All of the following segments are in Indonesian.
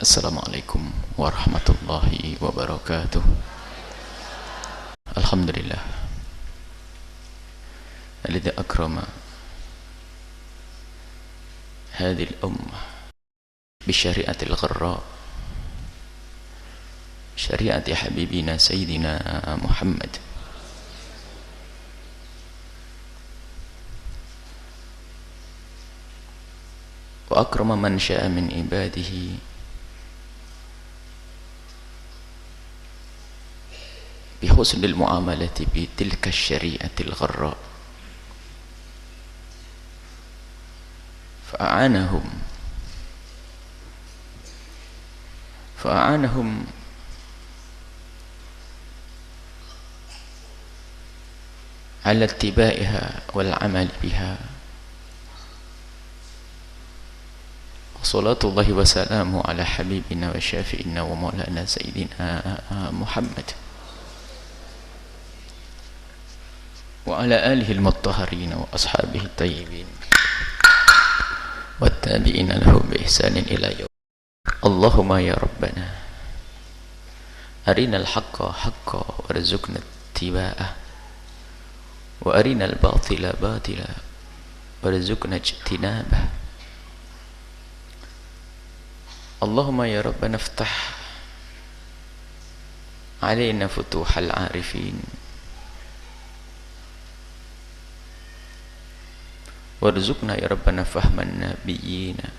Assalamualaikum warahmatullahi wabarakatuh. Alhamdulillah alladzi akrama hadhihi al-ummah bi syari'atil gharra, syari'ati habibina sayyidina Muhammad wa akrama man syaa min ibadihi بحسن المعاملة بتلك الشريعة الغراء، فأعانهم على اتباعها والعمل بها، وصلاة الله وسلامه على حبيبنا وشافئنا ومولانا سيدنا محمد وعلى آله المطهرين وأصحابه الطيبين والتابعين له بإحسان إلى يوم. اللهم يا ربنا أرنا الحق حقا وارزقنا اتباعه، وأرنا الباطل باطلا وارزقنا اجتنابه. اللهم يا ربنا افتح علينا فتوح العارفين، warzuqna ya Rabbana fahman nabiyina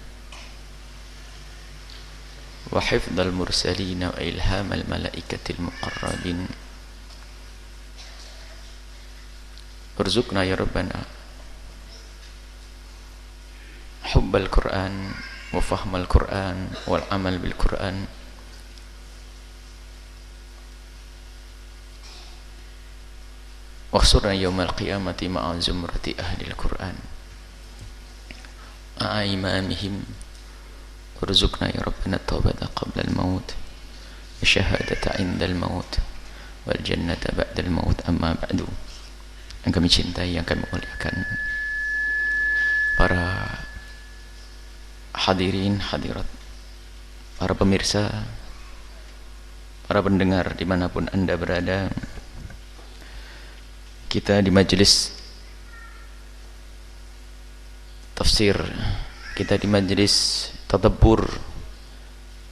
wa hifdhal mursalina wa ilhamal malaikatil muqarrabin. Warzuqna ya Rabbana hubbal Qur'an wa fahmal Qur'an wal amal bil Qur'an. Wahsurna yawmal qiyamati ma'a zumrati ahlil Qur'an imamihim. Warzuqna ya Rabbana taubata qabla al-maut wa syahadata inda al-maut wal jannata ba'da al-maut. Amma ba'du. Yang kami cintai, yang kami muliakan, para hadirin hadirat, para pemirsa, para pendengar dimanapun anda berada, kita di majelis tafsir, kita di majelis tadabbur,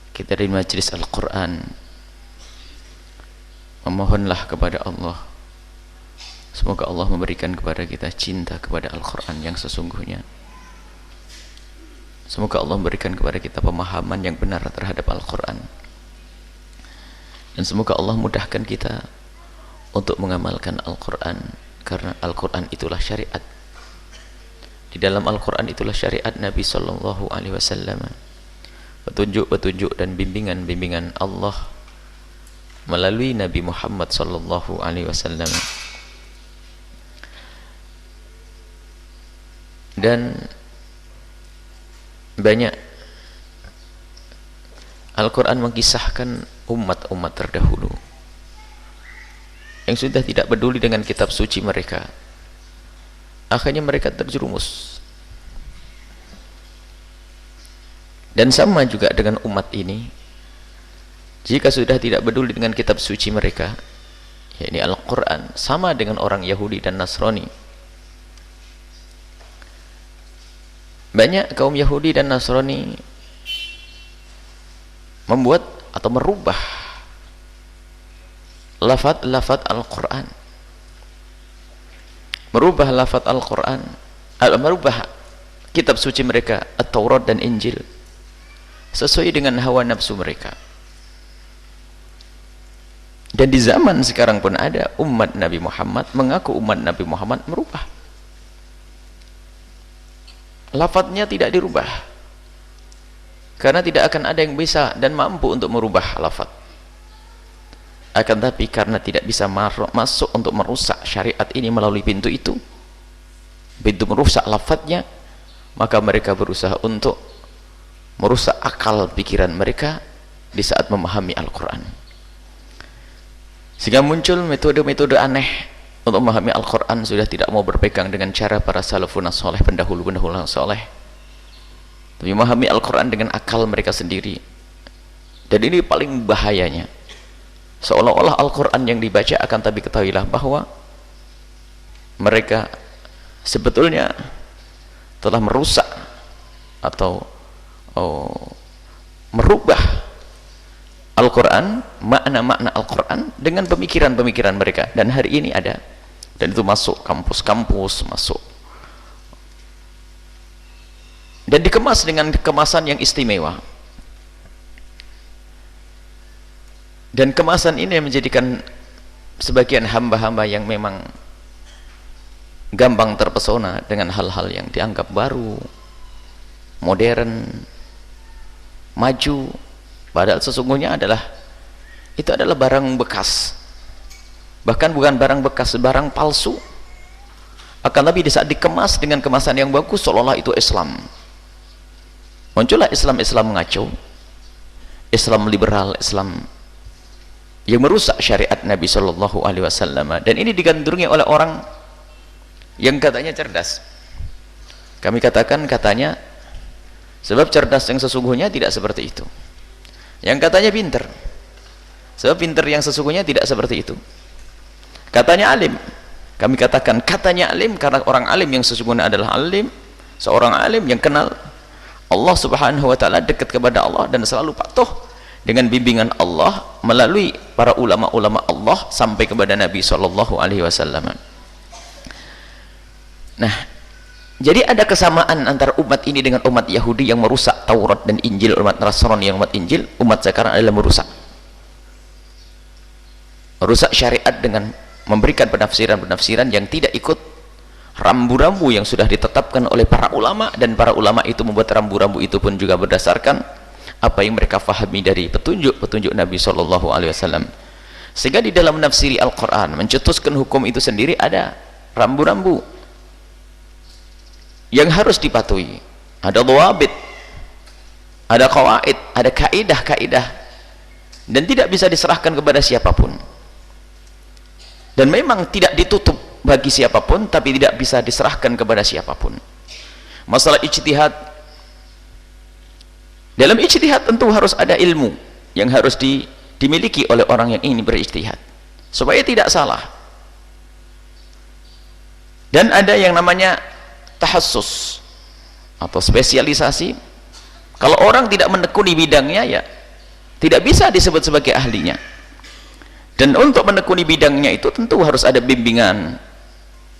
kita di majelis Al-Quran, memohonlah kepada Allah, semoga Allah memberikan kepada kita cinta kepada Al-Quran yang sesungguhnya. Semoga Allah memberikan kepada kita pemahaman yang benar terhadap Al-Quran, dan semoga Allah mudahkan kita untuk mengamalkan Al-Quran, karena Al-Quran itulah syariat. Di dalam Al-Quran itulah syariat Nabi Sallallahu Alaihi Wasallam, petunjuk-petunjuk dan bimbingan-bimbingan Allah melalui Nabi Muhammad Sallallahu Alaihi Wasallam. Dan banyak Al-Quran mengisahkan umat-umat terdahulu yang sudah tidak peduli dengan kitab suci mereka. Akhirnya mereka terjerumus. Dan sama juga dengan umat ini, jika sudah tidak peduli dengan kitab suci mereka, yakni Al-Quran, sama dengan orang Yahudi dan Nasrani. Banyak kaum Yahudi dan Nasrani membuat atau merubah lafaz-lafaz Al-Quran, merubah lafaz Al-Quran, merubah kitab suci mereka, At-Taurat dan Injil, sesuai dengan hawa nafsu mereka. Dan di zaman sekarang pun ada umat Nabi Muhammad, mengaku umat Nabi Muhammad, merubah lafaznya, tidak dirubah, karena tidak akan ada yang bisa dan mampu untuk merubah lafaz. Akan tapi karena tidak bisa masuk untuk merusak syariat ini melalui pintu itu, pintu merusak lafadznya, maka mereka berusaha untuk merusak akal pikiran mereka di saat memahami Al-Quran, sehingga muncul metode-metode aneh untuk memahami Al-Quran. Sudah tidak mau berpegang dengan cara para salafun soleh, pendahulu-pendahulu soleh, tapi memahami Al-Quran dengan akal mereka sendiri, Dan ini paling bahayanya, seolah-olah Al-Quran yang dibaca akan, tapi ketahuilah bahwa mereka sebetulnya telah merusak atau merubah Al-Quran, makna-makna Al-Quran dengan pemikiran-pemikiran mereka. Dan hari ini ada, dan itu masuk kampus-kampus, masuk dan dikemas dengan kemasan yang istimewa. Dan kemasan ini menjadikan sebagian hamba-hamba yang memang gampang terpesona dengan hal-hal yang dianggap baru, modern, maju, padahal sesungguhnya itu adalah barang bekas. Bahkan bukan barang bekas, barang palsu. Akan tapi di saat dikemas dengan kemasan yang bagus, seolah-olah itu Islam. Muncullah Islam ngaco, Islam liberal, Islam yang merusak syariat Nabi Shallallahu Alaihi Wasallam. Dan ini digandrungi oleh orang yang katanya cerdas. Kami katakan katanya, sebab cerdas yang sesungguhnya tidak seperti itu. Yang katanya pinter, sebab pinter yang sesungguhnya tidak seperti itu. Katanya alim, kami katakan katanya alim karena orang alim yang sesungguhnya adalah alim, seorang alim yang kenal Allah Subhanahu wa taala, dekat kepada Allah dan selalu patuh dengan bimbingan Allah melalui para ulama-ulama Allah sampai kepada Nabi Shallallahu Alaihi Wasallam. Nah, jadi ada kesamaan antara umat ini dengan umat Yahudi yang merusak Taurat dan Injil, umat Nasrani yang umat Injil. Umat sekarang adalah merusak syariat dengan memberikan penafsiran-penafsiran yang tidak ikut rambu-rambu yang sudah ditetapkan oleh para ulama. Dan para ulama itu membuat rambu-rambu itu pun juga berdasarkan apa yang mereka fahami dari petunjuk Nabi Shallallahu Alaihi Wasallam. Sehingga di dalam menafsiri Al-Quran, mencetuskan hukum itu sendiri ada rambu-rambu yang harus dipatuhi. Ada dhawabit, ada qawaid, ada kaidah-kaidah, dan tidak bisa diserahkan kepada siapapun. Dan memang tidak ditutup bagi siapapun, tapi tidak bisa diserahkan kepada siapapun. Masalah ijtihad, dalam ijtihad tentu harus ada ilmu yang harus dimiliki oleh orang yang ingin berijtihad supaya tidak salah. Dan ada yang namanya tahassus atau spesialisasi. Kalau orang tidak menekuni bidangnya, ya tidak bisa disebut sebagai ahlinya. Dan untuk menekuni bidangnya itu tentu harus ada bimbingan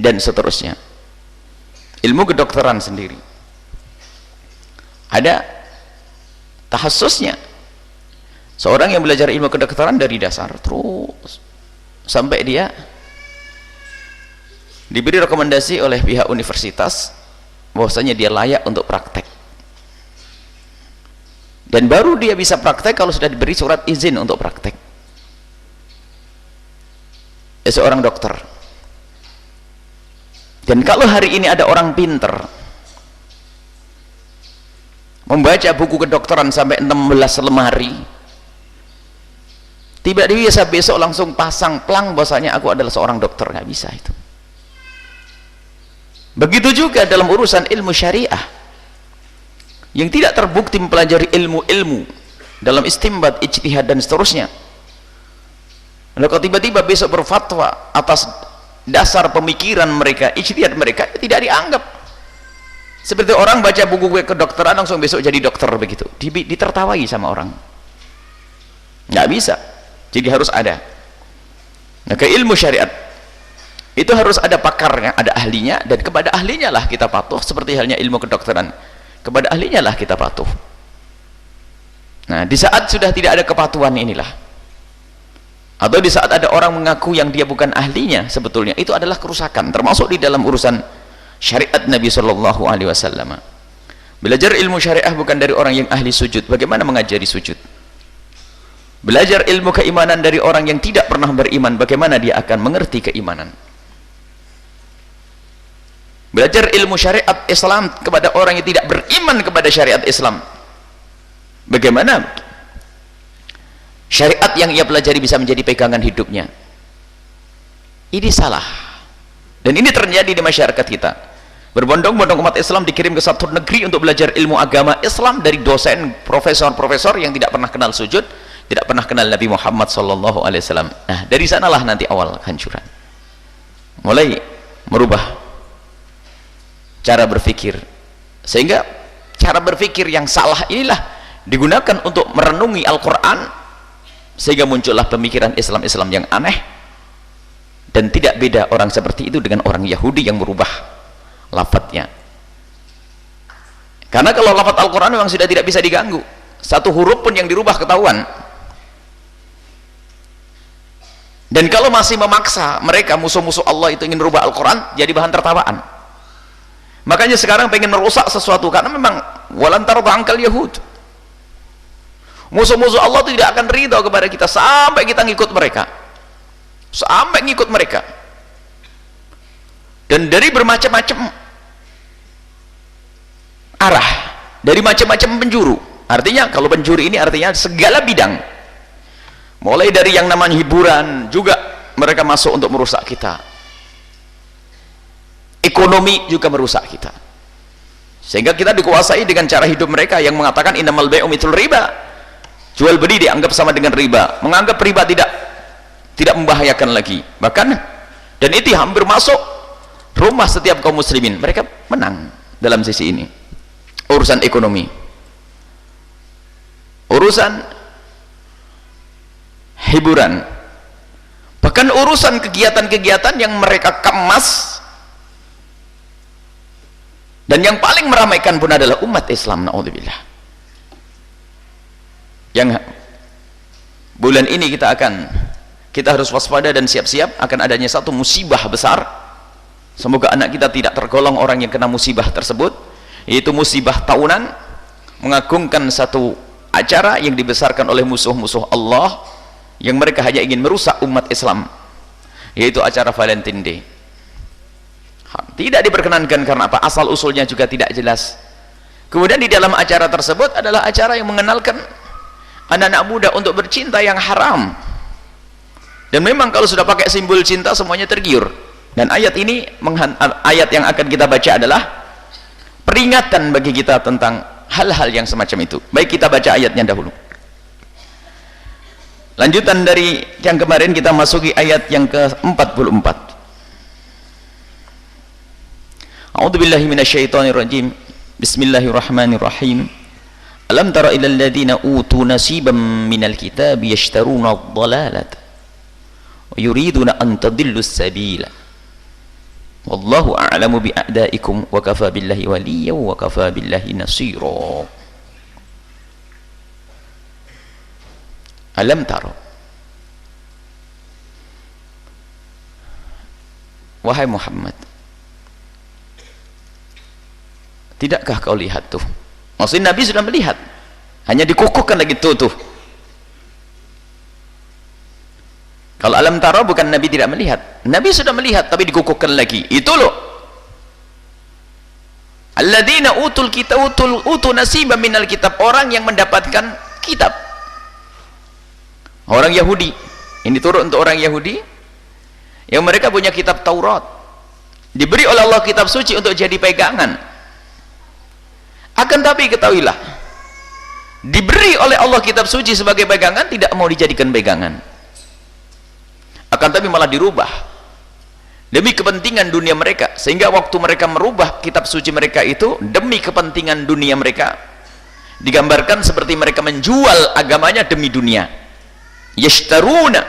dan seterusnya. Ilmu kedokteran sendiri ada tahassusnya. Seorang yang belajar ilmu kedokteran dari dasar terus sampai dia diberi rekomendasi oleh pihak universitas bahwasanya dia layak untuk praktek, dan baru dia bisa praktek kalau sudah diberi surat izin untuk praktek. Seorang dokter. Dan kalau hari ini ada orang pinter membaca buku kedokteran sampai 16 lemari, tiba-tiba bisa besok langsung pasang plang bahwasanya aku adalah seorang dokter, nggak bisa itu. Begitu juga dalam urusan ilmu syariah yang tidak terbukti mempelajari ilmu-ilmu dalam istimbat, ijtihad dan seterusnya. Lalu kalau tiba-tiba besok berfatwa atas dasar pemikiran mereka, ijtihad mereka, tidak dianggap. Seperti orang baca buku kedokteran langsung besok jadi dokter begitu, ditertawai sama orang. Nggak bisa. Jadi harus ada. Nah, ke ilmu syariat itu harus ada pakarnya, ada ahlinya, dan kepada ahlinya lah kita patuh. Seperti halnya ilmu kedokteran, kepada ahlinya lah kita patuh. Nah, di saat sudah tidak ada kepatuhan inilah, atau di saat ada orang mengaku yang dia bukan ahlinya, sebetulnya itu adalah kerusakan, termasuk di dalam urusan syariat Nabi Shallallahu Alaihi Wasallam. Belajar ilmu syariah bukan dari orang yang ahli sujud. Bagaimana mengajari sujud? Belajar ilmu keimanan dari orang yang tidak pernah beriman, bagaimana dia akan mengerti keimanan? Belajar ilmu syariat Islam kepada orang yang tidak beriman kepada syariat Islam, bagaimana syariat yang ia pelajari bisa menjadi pegangan hidupnya? Ini salah, dan ini terjadi di masyarakat kita. Berbondong-bondong umat Islam dikirim ke satu negeri untuk belajar ilmu agama Islam dari dosen, profesor-profesor yang tidak pernah kenal sujud, tidak pernah kenal Nabi Muhammad sallallahu alaihi wasallam. Nah, dari sanalah nanti awal kehancuran. Mulai merubah cara berpikir, sehingga cara berpikir yang salah inilah digunakan untuk merenungi Al-Quran, sehingga muncullah pemikiran Islam-Islam yang aneh. Dan tidak beda orang seperti itu dengan orang Yahudi yang merubah lafadznya. Karena kalau lafadz Al-Quran memang sudah tidak bisa diganggu, satu huruf pun yang dirubah ketahuan. Dan kalau masih memaksa mereka, musuh-musuh Allah itu ingin merubah Al-Quran, jadi bahan tertawaan. Makanya sekarang pengen merusak sesuatu, karena memang walan tarda ankal yahud, musuh-musuh Allah itu tidak akan ridho kepada kita sampai kita ngikut mereka, sampai ngikut mereka. Dan dari bermacam-macam arah, dari macam-macam penjuru. Artinya kalau penjuru ini artinya segala bidang, mulai dari yang namanya hiburan juga mereka masuk untuk merusak kita, ekonomi juga merusak kita, sehingga kita dikuasai dengan cara hidup mereka yang mengatakan innamal bai'u mithlur riba, jual beli dianggap sama dengan riba, menganggap riba tidak membahayakan lagi, bahkan dan itu hampir masuk rumah setiap kaum muslimin. Mereka menang dalam sisi ini, urusan ekonomi, urusan hiburan, bahkan urusan kegiatan-kegiatan yang mereka kemas. Dan yang paling meramaikan pun adalah umat Islam, naudzubillah. Yang bulan ini kita harus waspada dan siap-siap akan adanya satu musibah besar. Semoga anak kita tidak tergolong orang yang kena musibah tersebut, yaitu musibah tahunan mengagungkan satu acara yang dibesarkan oleh musuh-musuh Allah, yang mereka hanya ingin merusak umat Islam, yaitu acara Valentine Day. Tidak diperkenankan karena apa? Asal usulnya juga tidak jelas. Kemudian di dalam acara tersebut adalah acara yang mengenalkan anak-anak muda untuk bercinta yang haram. Dan memang kalau sudah pakai simbol cinta semuanya tergiur. Dan ayat ini, ayat yang akan kita baca adalah peringatan bagi kita tentang hal-hal yang semacam itu. Baik, kita baca ayatnya dahulu. Lanjutan dari yang kemarin, kita masuki ayat yang ke-44. A'udzubillahi minasyaitonirrajim. Bismillahirrahmanirrahim. Alam tara ilal ladzina utu nasiban minal kitabi yashtaruna ad-dhalalata wa yuriduna an tadillu as-sabila. Wallahu a'lamu bi'a'daikum wa kafa billahi waliyyan wa kafa billahi nasira. Alam tara, wahai Muhammad, tidakkah kau lihat tuh? Maksudnya Nabi sudah melihat, hanya dikukuhkan lagi tuh. Kalau alam tara bukan Nabi tidak melihat, Nabi sudah melihat tapi dikukuhkan lagi. Itu loh, alladzina utul kitab, utu nasiban minal kitab, orang yang mendapatkan kitab. Orang Yahudi, ini turun untuk orang Yahudi yang mereka punya kitab Taurat, diberi oleh Allah kitab suci untuk jadi pegangan. Akan tapi ketahuilah, diberi oleh Allah kitab suci sebagai pegangan, tidak mau dijadikan pegangan, akan tapi malah dirubah demi kepentingan dunia mereka. Sehingga waktu mereka merubah kitab suci mereka itu demi kepentingan dunia mereka, digambarkan seperti mereka menjual agamanya demi dunia. Yashtaruna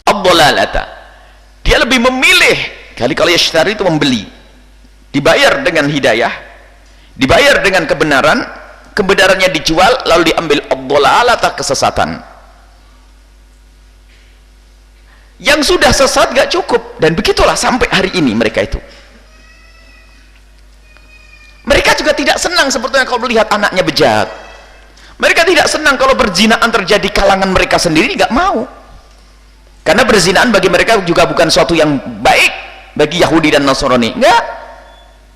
ad-dhalalata, dia lebih memilih kali, kalau yashtari itu membeli, dibayar dengan hidayah, dibayar dengan kebenaran, kebenarannya dijual lalu diambil ad-dhalalata, kesesatan. Yang sudah sesat gak cukup, dan begitulah sampai hari ini mereka itu. Mereka juga tidak senang sebetulnya kalau melihat anaknya bejat. Mereka tidak senang kalau berzinaan terjadi kalangan mereka sendiri, gak mau. Karena berzinaan bagi mereka juga bukan suatu yang baik bagi Yahudi dan Nasrani. Enggak.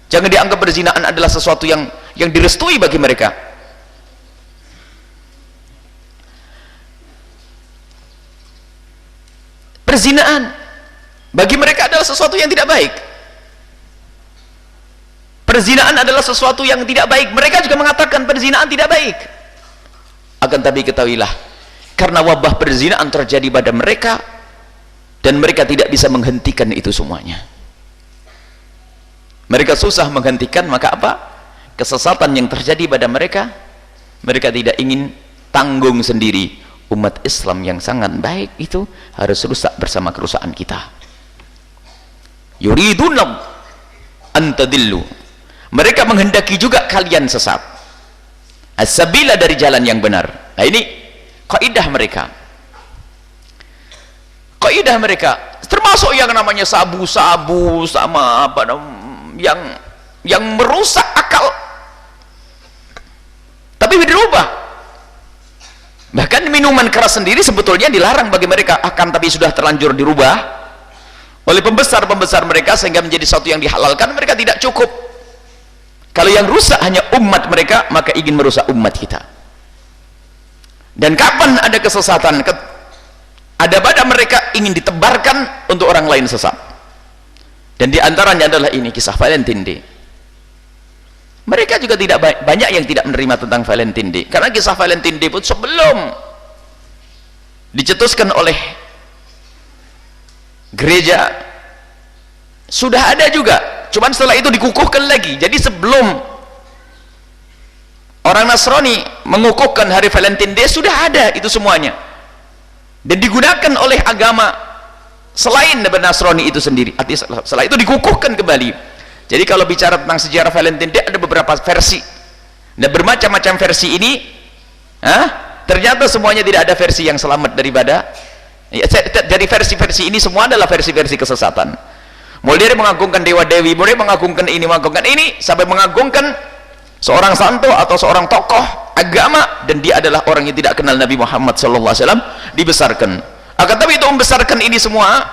Jangan dianggap berzinaan adalah sesuatu yang direstui bagi mereka. Perzinaan bagi mereka adalah sesuatu yang tidak baik. Perzinaan adalah sesuatu yang tidak baik. Mereka juga mengatakan perzinaan tidak baik. akan tapi ketahuilah, karena wabah perzinaan terjadi pada mereka dan mereka tidak bisa menghentikan itu semuanya. Mereka susah menghentikan, maka apa? Kesesatan yang terjadi pada mereka, mereka tidak ingin tanggung sendiri. Umat Islam yang sangat baik itu harus rusak bersama kerusakan kita. Yuriduna an tadillu, mereka menghendaki juga kalian sesat. As-sabila, dari jalan yang benar. Nah, ini kaidah mereka. Kaidah mereka termasuk yang namanya sabu-sabu sama apa yang merusak akal, tapi dirubah. Bahkan minuman keras sendiri sebetulnya dilarang bagi mereka, akan tapi sudah terlanjur dirubah oleh pembesar-pembesar mereka sehingga menjadi sesuatu yang dihalalkan. Mereka tidak cukup. Kalau yang rusak hanya umat mereka, maka ingin merusak umat kita. Dan kapan ada kesesatan, ada pada mereka ingin ditebarkan untuk orang lain sesat. Dan diantaranya adalah ini kisah Valentine Day. Mereka juga tidak banyak yang tidak menerima tentang Valentine Day, karena kisah Valentine Day pun sebelum dicetuskan oleh gereja sudah ada juga, cuman setelah itu dikukuhkan lagi. Jadi sebelum orang Nasrani mengukuhkan hari Valentine Day sudah ada itu semuanya, dan digunakan oleh agama selain Nasrani itu sendiri. Artinya setelah itu dikukuhkan kembali. Jadi kalau bicara tentang sejarah Valentine Day ada beberapa versi, dan bermacam-macam versi ini ternyata semuanya tidak ada versi yang selamat daripada dari versi-versi ini. Semua adalah versi-versi kesesatan. Mulai dari mengagungkan dewa dewi, mulai mengagungkan ini, sampai mengagungkan seorang santo atau seorang tokoh agama, dan dia adalah orang yang tidak kenal Nabi Muhammad SAW, dibesarkan. Akan tapi itu membesarkan ini semua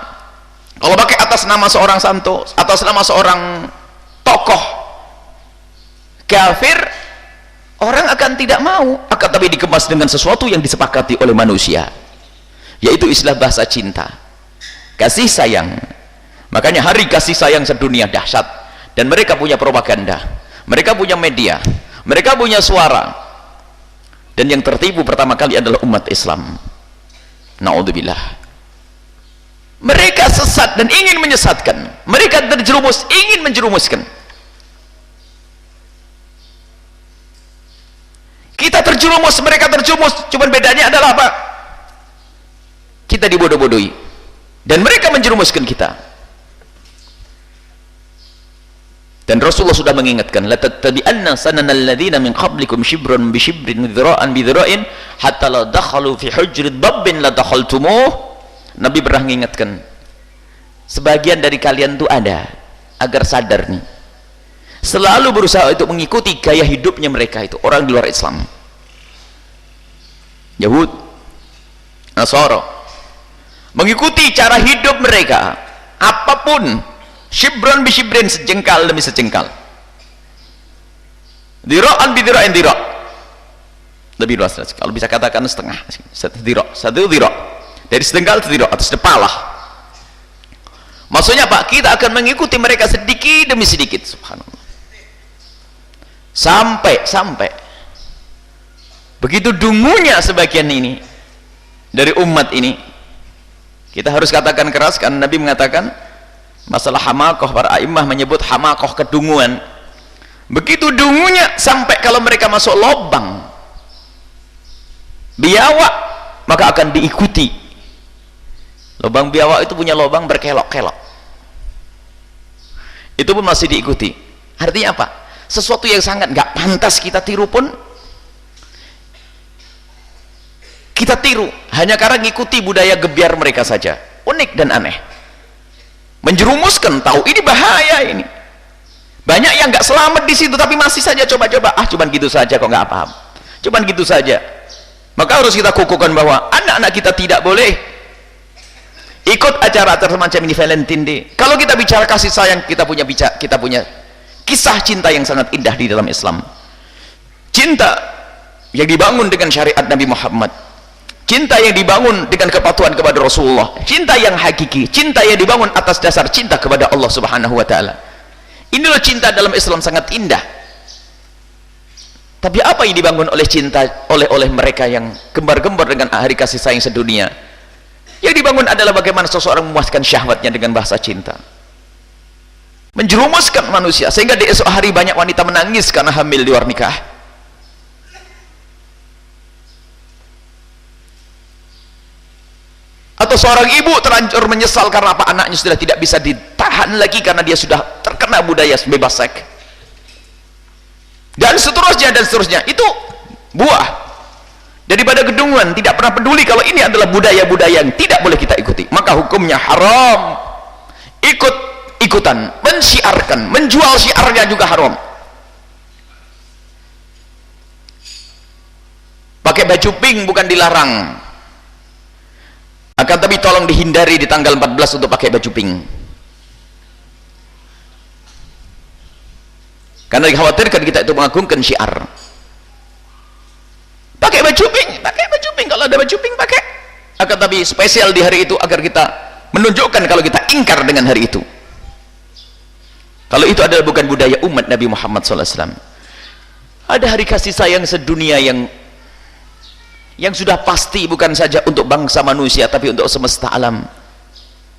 kalau pakai atas nama seorang santo, atas nama seorang tokoh kafir, orang akan tidak mau. Akan tapi dikemas dengan sesuatu yang disepakati oleh manusia, yaitu istilah bahasa cinta, kasih sayang. Makanya hari kasih sayang sedunia dahsyat, dan mereka punya propaganda, mereka punya media, mereka punya suara, dan yang tertipu pertama kali adalah umat Islam. Na'udzubillah. Mereka sesat dan ingin menyesatkan, mereka terjerumus ingin menjerumuskan. Kita terjerumus, mereka terjerumus, cuman bedanya adalah apa? Kita dibodoh-bodohi dan mereka menjerumuskan kita. Dan Rasulullah sudah mengingatkan, la tattabi'anna sananal ladzina min qablikum shibran bi shibrin dhira'an bi dhira'in hatta la dakhalu fi hujrid dabbin la dakhaltumuh. Nabi pernah mengingatkan, sebagian dari kalian tuh ada, agar sadar nih, selalu berusaha untuk mengikuti gaya hidupnya mereka itu, orang di luar Islam, Yahud, Nasara, mengikuti cara hidup mereka, apapun, shibran bi shibrin, sejengkal demi sejengkal, dira'an bi dira'in, dira' lebih luas, kalau bisa katakan setengah, satu dira' dari sedengkal ke tidak atas kepala. Maksudnya Pak, kita akan mengikuti mereka sedikit demi sedikit, subhanallah, sampai begitu dungunya sebagian ini dari umat ini. Kita harus katakan keras, karena Nabi mengatakan masalah hamakoh, para a'immah menyebut hamakoh kedunguan. Begitu dungunya sampai kalau mereka masuk lubang biawak, maka akan diikuti. Lubang biawak itu punya lubang berkelok-kelok, itu pun masih diikuti. Artinya apa? Sesuatu yang sangat gak pantas kita tiru pun kita tiru, hanya karena ngikuti budaya gebiar mereka saja. Unik dan aneh, menjerumuskan. Tahu ini bahaya ini. Banyak yang gak selamat di situ, tapi masih saja coba-coba, cuman gitu saja kok, gak paham, cuman gitu saja. Maka harus kita kukuhkan bahwa anak-anak kita tidak boleh ikut acara-acara semacam ini Valentine Day. Kalau kita bicara kasih sayang, kita punya kisah cinta yang sangat indah di dalam Islam. Cinta yang dibangun dengan syariat Nabi Muhammad, cinta yang dibangun dengan kepatuhan kepada Rasulullah, cinta yang hakiki, cinta yang dibangun atas dasar cinta kepada Allah Subhanahu wa ta'ala. Inilah cinta dalam Islam sangat indah. Tapi apa yang dibangun oleh cinta oleh mereka yang gembar-gembar dengan hari kasih sayang sedunia? Yang dibangun adalah bagaimana seseorang memuaskan syahwatnya dengan bahasa cinta, menjerumuskan manusia sehingga di esok hari banyak wanita menangis karena hamil di luar nikah. Atau seorang ibu terlanjur menyesal karena apa, anaknya sudah tidak bisa ditahan lagi karena dia sudah terkena budaya bebas seks, dan seterusnya. Itu buah daripada kedunguan. Tidak pernah peduli kalau ini adalah budaya-budaya yang tidak boleh kita ikuti, maka hukumnya haram. Ikut-ikutan mensiarkan, menjual syiarnya juga haram. Pakai baju pink bukan dilarang, akan tapi tolong dihindari di tanggal 14 untuk pakai baju pink, karena dikhawatirkan kita itu mengagungkan syiar. Pakai baju pink kalau ada baju pink pakai, akan tapi spesial di hari itu agar kita menunjukkan kalau kita ingkar dengan hari itu. Kalau itu adalah bukan budaya umat Nabi Muhammad SAW. Ada hari kasih sayang sedunia yang sudah pasti bukan saja untuk bangsa manusia tapi untuk semesta alam.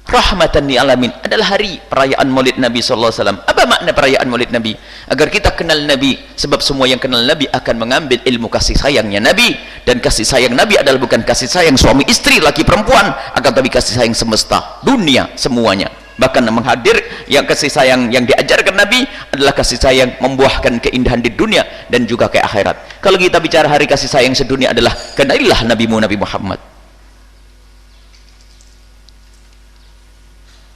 Rahmatan lil alamin adalah hari perayaan Maulid Nabi sallallahu alaihi wasallam. Apa makna perayaan Maulid Nabi? Agar kita kenal Nabi, sebab semua yang kenal Nabi akan mengambil ilmu kasih sayangnya Nabi, dan kasih sayang Nabi adalah bukan kasih sayang suami istri, laki perempuan, akan tapi kasih sayang semesta, dunia semuanya. Bahkan menghadir yang kasih sayang yang diajarkan Nabi adalah kasih sayang membuahkan keindahan di dunia dan juga ke akhirat. Kalau kita bicara hari kasih sayang sedunia adalah kenalilah nabimu Nabi Muhammad.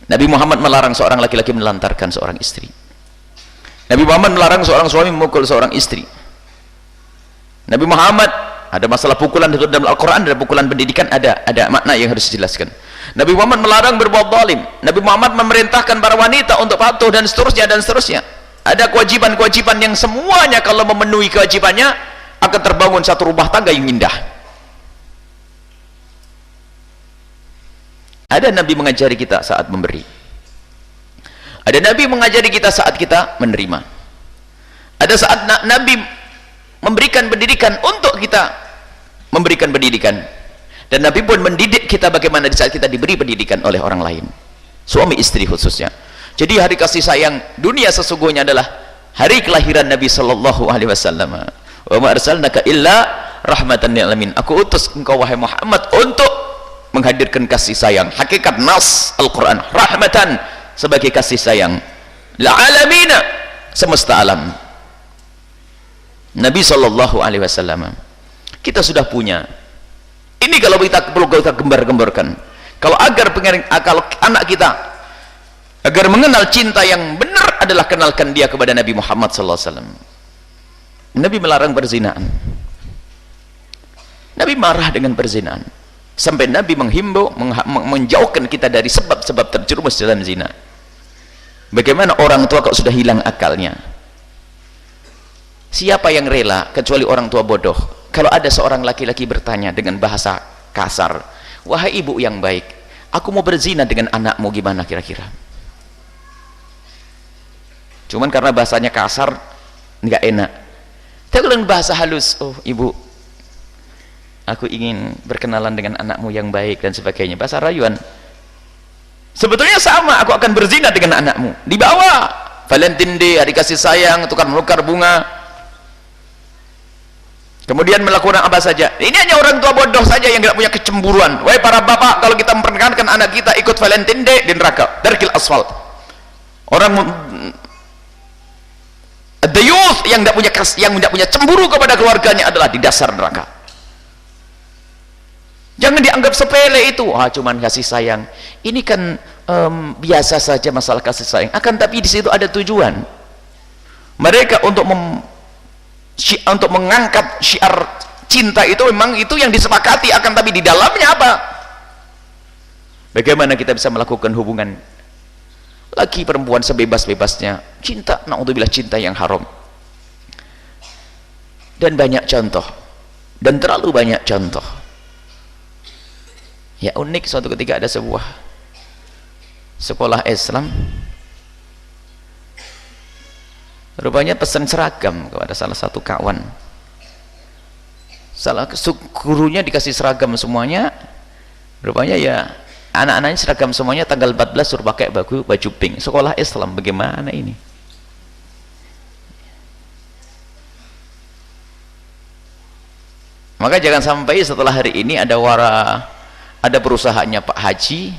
Nabi Muhammad melarang seorang laki-laki melantarkan seorang istri. Nabi Muhammad melarang seorang suami memukul seorang istri. Nabi Muhammad, ada masalah pukulan dalam Al-Quran, ada pukulan pendidikan, ada makna yang harus dijelaskan. Nabi Muhammad melarang berbuat zalim. Nabi Muhammad memerintahkan para wanita untuk patuh dan seterusnya. Ada kewajiban-kewajiban yang semuanya kalau memenuhi kewajibannya akan terbangun satu rumah tangga yang indah. Ada Nabi mengajari kita saat memberi, ada Nabi mengajari kita saat kita menerima, ada saat Nabi memberikan pendidikan untuk kita memberikan pendidikan, dan Nabi pun mendidik kita bagaimana di saat kita diberi pendidikan oleh orang lain, suami istri khususnya. Jadi hari kasih sayang dunia sesungguhnya adalah hari kelahiran Nabi sallallahu alaihi wasallam. Wa ma arsalnaka illa rahmatan lil alamin. Aku utus engkau wahai Muhammad untuk menghadirkan kasih sayang. Hakikat nas Al-Quran, rahmatan sebagai kasih sayang la'alamina, semesta alam. Nabi sallallahu alaihi wasallam kita sudah punya ini. Kalau kita perlu kita gembar-gemborkan, kalau anak kita agar mengenal cinta yang benar adalah kenalkan dia kepada Nabi Muhammad sallallahu alaihi wasallam. Nabi melarang perzinaan, Nabi marah dengan perzinaan, sampai Nabi menghimbau menjauhkan kita dari sebab-sebab terjerumus dalam zina. Bagaimana orang tua kalau sudah hilang akalnya? Siapa yang rela kecuali orang tua bodoh kalau ada seorang laki-laki bertanya dengan bahasa kasar, wahai ibu yang baik, aku mau berzina dengan anakmu, gimana kira-kira? Cuman karena bahasanya kasar nggak enak. Tapi kalau bahasa halus, oh ibu, aku ingin berkenalan dengan anakmu yang baik dan sebagainya, bahasa rayuan, sebetulnya sama, aku akan berzina dengan anakmu. Dibawa Valentine Day, hari kasih sayang, tukar menukar bunga, kemudian melakukan apa saja. Ini hanya orang tua bodoh saja yang tidak punya kecemburuan. Wahai para bapak, kalau kita memperkenalkan anak kita ikut Valentine Day di neraka, darkil asfalt. Orang the youth yang tidak punya cemburu kepada keluarganya adalah di dasar neraka. Jangan dianggap sepele itu, cuman kasih sayang. Ini kan biasa saja masalah kasih sayang. Akan tapi di situ ada tujuan. Mereka untuk mengangkat syiar cinta itu, memang itu yang disepakati, akan tapi di dalamnya apa? Bagaimana kita bisa melakukan hubungan laki perempuan sebebas-bebasnya, cinta, naudzubillah, cinta yang haram. Dan banyak contoh, dan terlalu banyak contoh. Ya unik, suatu ketika ada sebuah sekolah Islam, rupanya pesan seragam kepada salah satu kawan. salah gurunya dikasih seragam semuanya, rupanya ya anak-anaknya seragam semuanya tanggal 14 suruh pakai baju pink. Sekolah Islam bagaimana ini? Maka jangan sampai setelah hari ini ada perusahaannya Pak Haji,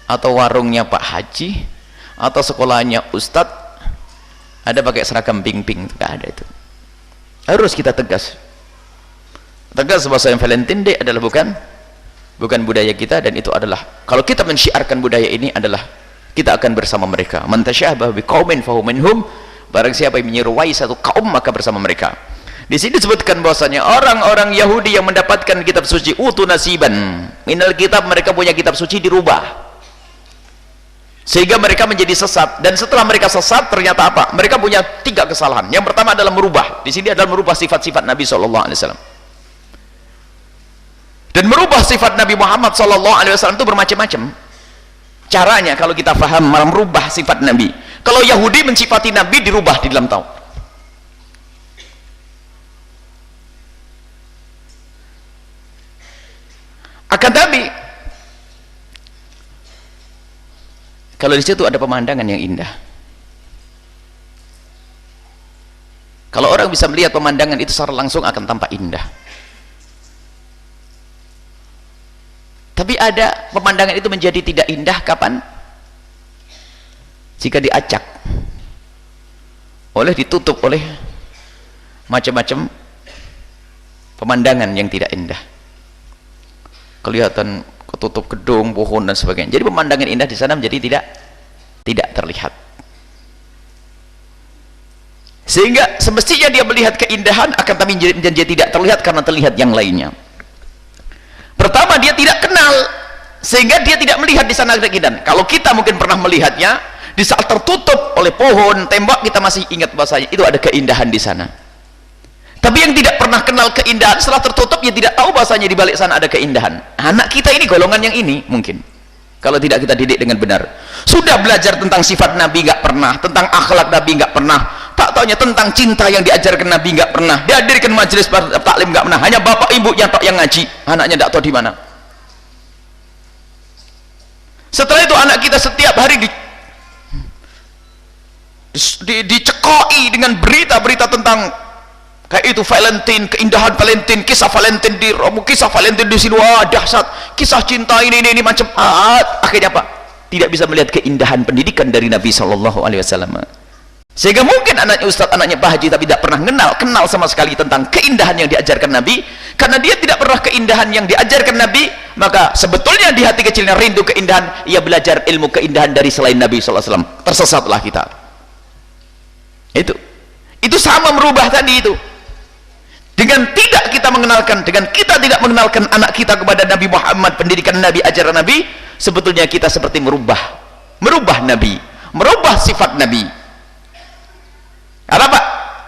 atau warungnya Pak Haji, atau sekolahnya Ustadz ada pakai seragam pink-pink. Tidak ada itu. Harus kita tegas bahwa yang Valentine Day adalah bukan budaya kita, dan itu adalah, kalau kita mensyiarkan budaya ini adalah kita akan bersama mereka. Man tasyabaha biqaumin fahuwa minhum, barang siapa yang menyerupai satu kaum maka bersama mereka. Di sini disebutkan bahwasanya orang-orang Yahudi yang mendapatkan kitab suci utu nasiban minal kitab, mereka punya kitab suci dirubah sehingga mereka menjadi sesat. Dan setelah mereka sesat ternyata apa? Mereka punya 3 kesalahan. Yang pertama adalah merubah, di sini adalah merubah sifat-sifat Nabi SAW. Dan merubah sifat Nabi Muhammad SAW itu bermacam-macam caranya. Kalau kita paham merubah sifat Nabi, kalau Yahudi mensifati Nabi dirubah di dalam Taurat. Akan tapi kalau di situ ada pemandangan yang indah, kalau orang bisa melihat pemandangan itu secara langsung akan tampak indah. Tapi ada pemandangan itu menjadi tidak indah kapan? Jika diacak ditutup oleh macam-macam pemandangan yang tidak indah. Kelihatan ketutup gedung, pohon dan sebagainya. Jadi pemandangan indah di sana menjadi tidak terlihat. Sehingga semestinya dia melihat keindahan, akan tapi menjadi tidak terlihat karena terlihat yang lainnya. Pertama, dia tidak kenal, sehingga dia tidak melihat di sana ada keindahan. Kalau kita mungkin pernah melihatnya di saat tertutup oleh pohon, tembok, kita masih ingat bahasanya itu ada keindahan di sana. Tapi yang tidak pernah kenal keindahan setelah tertutup, ya tidak tahu bahasanya di balik sana ada keindahan. Anak kita ini golongan yang ini mungkin, kalau tidak kita didik dengan benar. Sudah belajar tentang sifat Nabi nggak pernah, tentang akhlak Nabi nggak pernah, tak taunya tentang cinta yang diajarkan Nabi nggak pernah, dihadirkan majelis taklim nggak pernah, hanya bapak ibunya tok yang ngaji, anaknya nggak tahu di mana. Setelah itu anak kita setiap hari dicekoi dengan berita-berita tentang kayak itu Valentine, keindahan Valentine, kisah Valentine di Romo, kisah Valentine di sini, wah dahsyat, kisah cinta ini macam. Akhirnya apa? Tidak bisa melihat keindahan pendidikan dari Nabi SAW. Sehingga mungkin anaknya Ustadz, anaknya Pak Haji, tapi tidak pernah kenal sama sekali tentang keindahan yang diajarkan Nabi. Karena dia tidak pernah keindahan yang diajarkan Nabi, maka sebetulnya di hati kecilnya rindu keindahan, ia belajar ilmu keindahan dari selain Nabi SAW. Tersesatlah kita. Itu sama merubah tadi itu. Dengan tidak kita tidak mengenalkan anak kita kepada Nabi Muhammad, pendidikan Nabi, ajaran Nabi, sebetulnya kita seperti merubah Nabi, merubah sifat Nabi. Kenapa?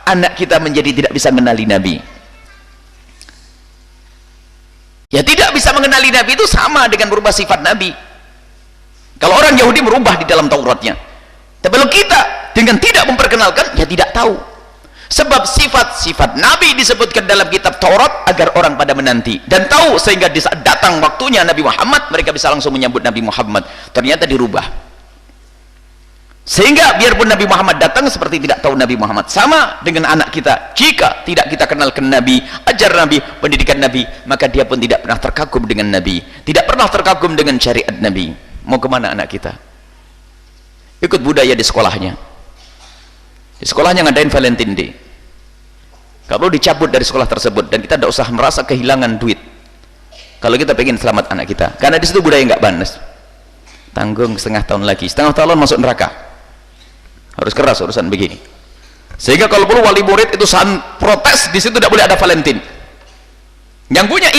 Anak kita menjadi tidak bisa mengenali Nabi. Ya, tidak bisa mengenali Nabi itu sama dengan merubah sifat Nabi. Kalau orang Yahudi merubah di dalam Tauratnya, tapi kalau kita dengan tidak memperkenalkan, ya tidak tahu. Sebab sifat-sifat Nabi disebutkan dalam kitab Taurat agar orang pada menanti dan tahu, sehingga di saat datang waktunya Nabi Muhammad, mereka bisa langsung menyambut Nabi Muhammad. Ternyata dirubah, sehingga biarpun Nabi Muhammad datang seperti tidak tahu Nabi Muhammad. Sama dengan anak kita, jika tidak kita kenalkan Nabi, ajar Nabi, pendidikan Nabi, maka dia pun tidak pernah terkagum dengan Nabi, tidak pernah terkagum dengan syariat Nabi. Mau kemana anak kita? Ikut budaya di sekolahnya. Di sekolahnya ngadain Valentine Day, kalau dicabut dari sekolah tersebut, dan kita tidak usah merasa kehilangan duit kalau kita pengen selamat anak kita, karena di situ budaya nggak banes. Tanggung setengah tahun lagi, setengah tahun masuk neraka, harus keras urusan begini. Sehingga kalau perlu wali murid itu protes, di situ tidak boleh ada Valentine. Yang punya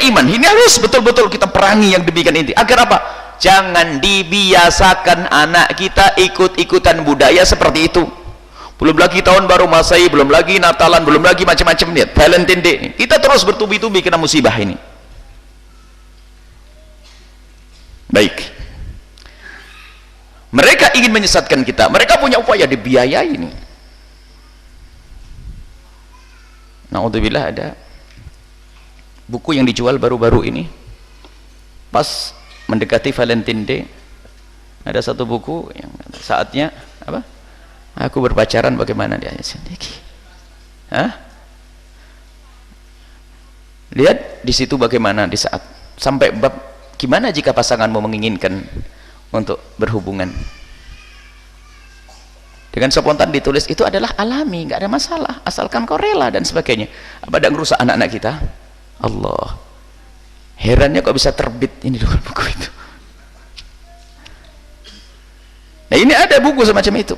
iman, ini harus betul-betul kita perangi yang demikian ini. Agar apa? Jangan dibiasakan anak kita ikut-ikutan budaya seperti itu. Belum lagi tahun baru Masehi, belum lagi Natalan, belum lagi macam-macam. Lihat Valentine Day, kita terus bertubi-tubi kena musibah ini. Baik, mereka ingin menyesatkan kita, mereka punya upaya dibiayai ini. Naudzubillah, ada buku yang dijual baru-baru ini pas mendekati Valentine Day. Ada satu buku yang saatnya apa? Aku berpacaran bagaimana dia sendiri. Hah? Lihat di situ bagaimana di saat sampai bab gimana jika pasanganmu menginginkan untuk berhubungan. Dengan spontan ditulis itu adalah alami, nggak ada masalah, asalkan kau rela dan sebagainya. Apa ada ngerusak anak-anak kita? Allah. Herannya kok bisa terbit ini dengan buku itu. Nah ini ada buku semacam itu.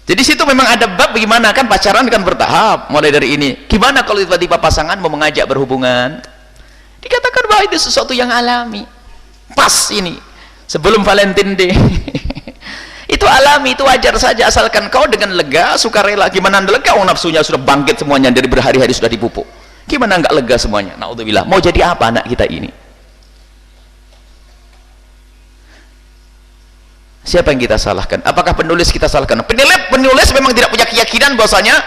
Jadi situ memang ada bab bagaimana kan pacaran kan bertahap, mulai dari ini. Gimana kalau tiba-tiba pasangan mau mengajak berhubungan? Dikatakan bahwa itu sesuatu yang alami. Pas ini sebelum Valentine Day. Itu alami, itu wajar saja asalkan kau dengan lega, sukarela. Gimana lega? Nafsunya sudah bangkit semuanya dari berhari-hari sudah dipupuk. Gimana enggak lega semuanya? Naudzubillah. Mau jadi apa anak kita ini? Siapa yang kita salahkan? Apakah penulis kita salahkan? Penulis memang tidak punya keyakinan bahwasanya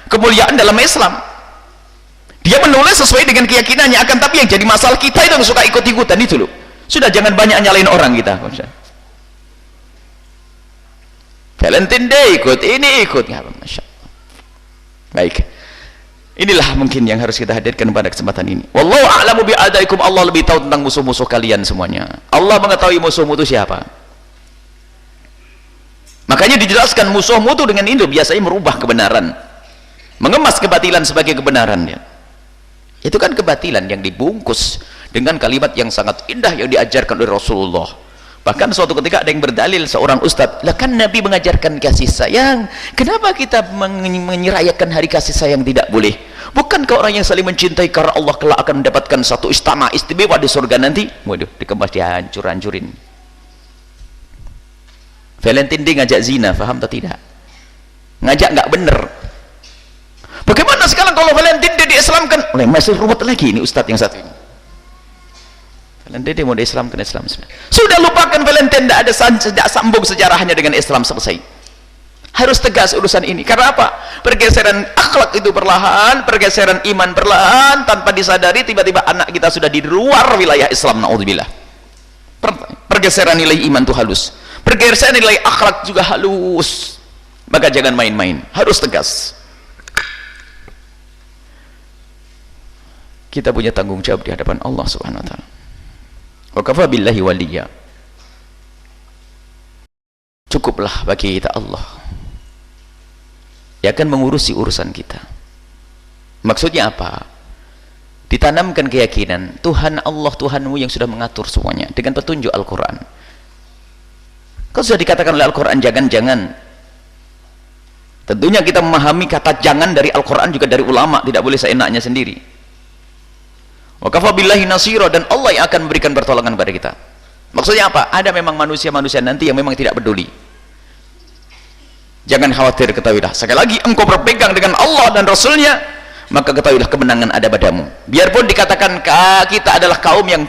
kemuliaan dalam Islam. Dia menulis sesuai dengan keyakinannya, akan tapi yang jadi masalah kita itu yang suka ikut-ikutan itu loh. Sudah jangan banyak nyalain orang kita. Valentine Day ikut, ini ikut. Masya Allah. Baik. Inilah mungkin yang harus kita hadirkan pada kesempatan ini. Wallahu a'lamu bi'adaikum. Allah lebih tahu tentang musuh-musuh kalian semuanya. Allah mengetahui musuhmu itu siapa. Makanya dijelaskan musuhmu itu dengan itu biasanya merubah kebenaran, mengemas kebatilan sebagai kebenaran ya. Itu kan kebatilan yang dibungkus dengan kalimat yang sangat indah yang diajarkan oleh Rasulullah. Bahkan suatu ketika ada yang berdalil, seorang ustadz, lah kan Nabi mengajarkan kasih sayang, kenapa kita menyerayakan hari kasih sayang tidak boleh? Bukankah orang yang saling mencintai karena Allah kelak akan mendapatkan satu istana istimewa di surga nanti? Waduh, dikemas dihancur-hancurin. Valentine Day ngajak zina, paham atau tidak? Ngajak nggak bener. Bagaimana sekarang kalau Valentine Day diislamkan? Oleh masih ruwet lagi ini ustadz yang satu ini. Valentine Day mau diislamkan Islam. Sudah lupakan Valentine, tidak sambung sejarahnya dengan Islam, selesai. Harus tegas urusan ini. Karena apa? Pergeseran akhlak itu perlahan, pergeseran iman perlahan, tanpa disadari tiba-tiba anak kita sudah di luar wilayah Islam. Naudzubillah. Pergeseran nilai iman itu halus. Pergeseran nilai akhlak juga halus. Maka jangan main-main, harus tegas. Kita punya tanggung jawab di hadapan Allah Subhanahu wa taala. Wa kafa billahi waliya. Cukuplah bagi kita Allah. Dia akan mengurusi urusan kita. Maksudnya apa? Ditanamkan keyakinan Tuhan Allah, Tuhanmu yang sudah mengatur semuanya dengan petunjuk Al-Quran. Kalau sudah dikatakan oleh Al-Quran jangan-jangan, tentunya kita memahami kata jangan dari Al-Quran juga dari ulama, tidak boleh seenaknya sendiri. Wa kafa billahi nasira, dan Allah yang akan memberikan pertolongan kepada kita. Maksudnya apa? Ada memang manusia-manusia nanti yang memang tidak peduli. Jangan khawatir, ketahuilah sekali lagi engkau berpegang dengan Allah dan Rasulnya, maka ketahuilah kemenangan ada padamu. Biarpun dikatakan kita adalah kaum yang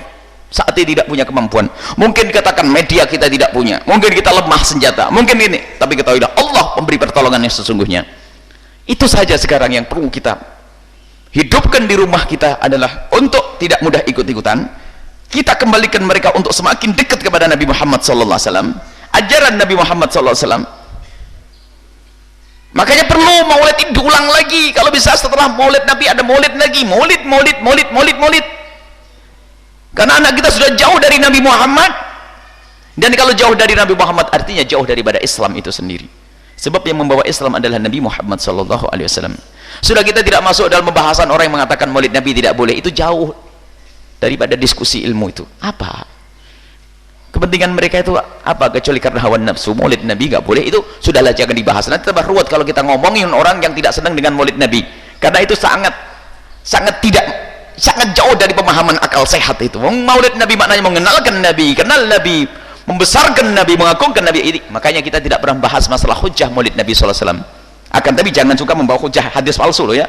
saat ini tidak punya kemampuan, mungkin dikatakan media kita tidak punya, mungkin kita lemah senjata, mungkin ini, tapi ketahuilah Allah memberi pertolongan yang sesungguhnya. Itu saja sekarang yang perlu kita hidupkan di rumah kita adalah untuk tidak mudah ikut-ikutan. Kita kembalikan mereka untuk semakin dekat kepada Nabi Muhammad SAW, ajaran Nabi Muhammad SAW. Makanya perlu maulid ini diulang lagi. Kalau bisa setelah maulid Nabi ada maulid lagi, maulid. Karena anak kita sudah jauh dari Nabi Muhammad, dan kalau jauh dari Nabi Muhammad artinya jauh daripada Islam itu sendiri. Sebab yang membawa Islam adalah Nabi Muhammad SAW. Sudah kita tidak masuk dalam pembahasan orang yang mengatakan maulid Nabi tidak boleh, itu jauh daripada diskusi ilmu itu. Apa kepentingan mereka itu apa kecuali karena hawa nafsu? Maulid Nabi nggak boleh, itu sudahlah jangan dibahas. Nanti tambah ruwet kalau kita ngomongin orang yang tidak senang dengan maulid Nabi, karena itu sangat jauh dari pemahaman akal sehat itu. Maulid Nabi maknanya mengenalkan Nabi, kenal Nabi, membesarkan Nabi, mengagungkan Nabi. Ini makanya kita tidak pernah bahas masalah hujjah maulid Nabi SAW. Akan tapi jangan suka membawa hujjah hadis palsu loh ya.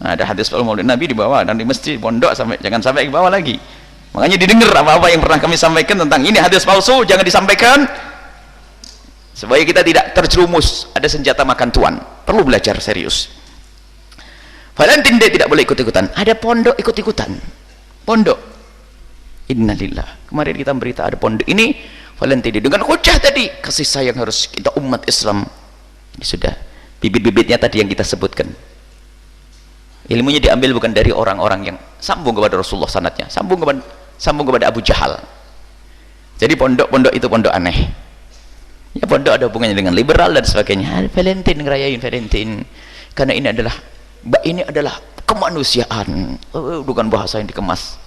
Nah, ada hadis palsu maulid Nabi dibawa dan di masjid pondok, jangan sampai ke bawah lagi. Makanya didengar apa-apa yang pernah kami sampaikan tentang ini hadis palsu, jangan disampaikan supaya kita tidak terjerumus ada senjata makan tuan. Perlu belajar serius. Valentine Day tidak boleh ikut-ikutan. Ada pondok ikut-ikutan. Pondok. Innalillah. Kemarin kita berita ada pondok ini Valentine Day dengan hujah tadi kasih sayang harus kita umat Islam. Ini sudah bibit-bibitnya tadi yang kita sebutkan. Ilmunya diambil bukan dari orang-orang yang sambung kepada Rasulullah sanadnya, sambung kepada Abu Jahal. Jadi pondok-pondok itu pondok aneh. Ya pondok ada hubungannya dengan liberal dan sebagainya. Valentine, ngerayain Valentine. Karena ini adalah kemanusiaan. Bukan bahasa yang dikemas.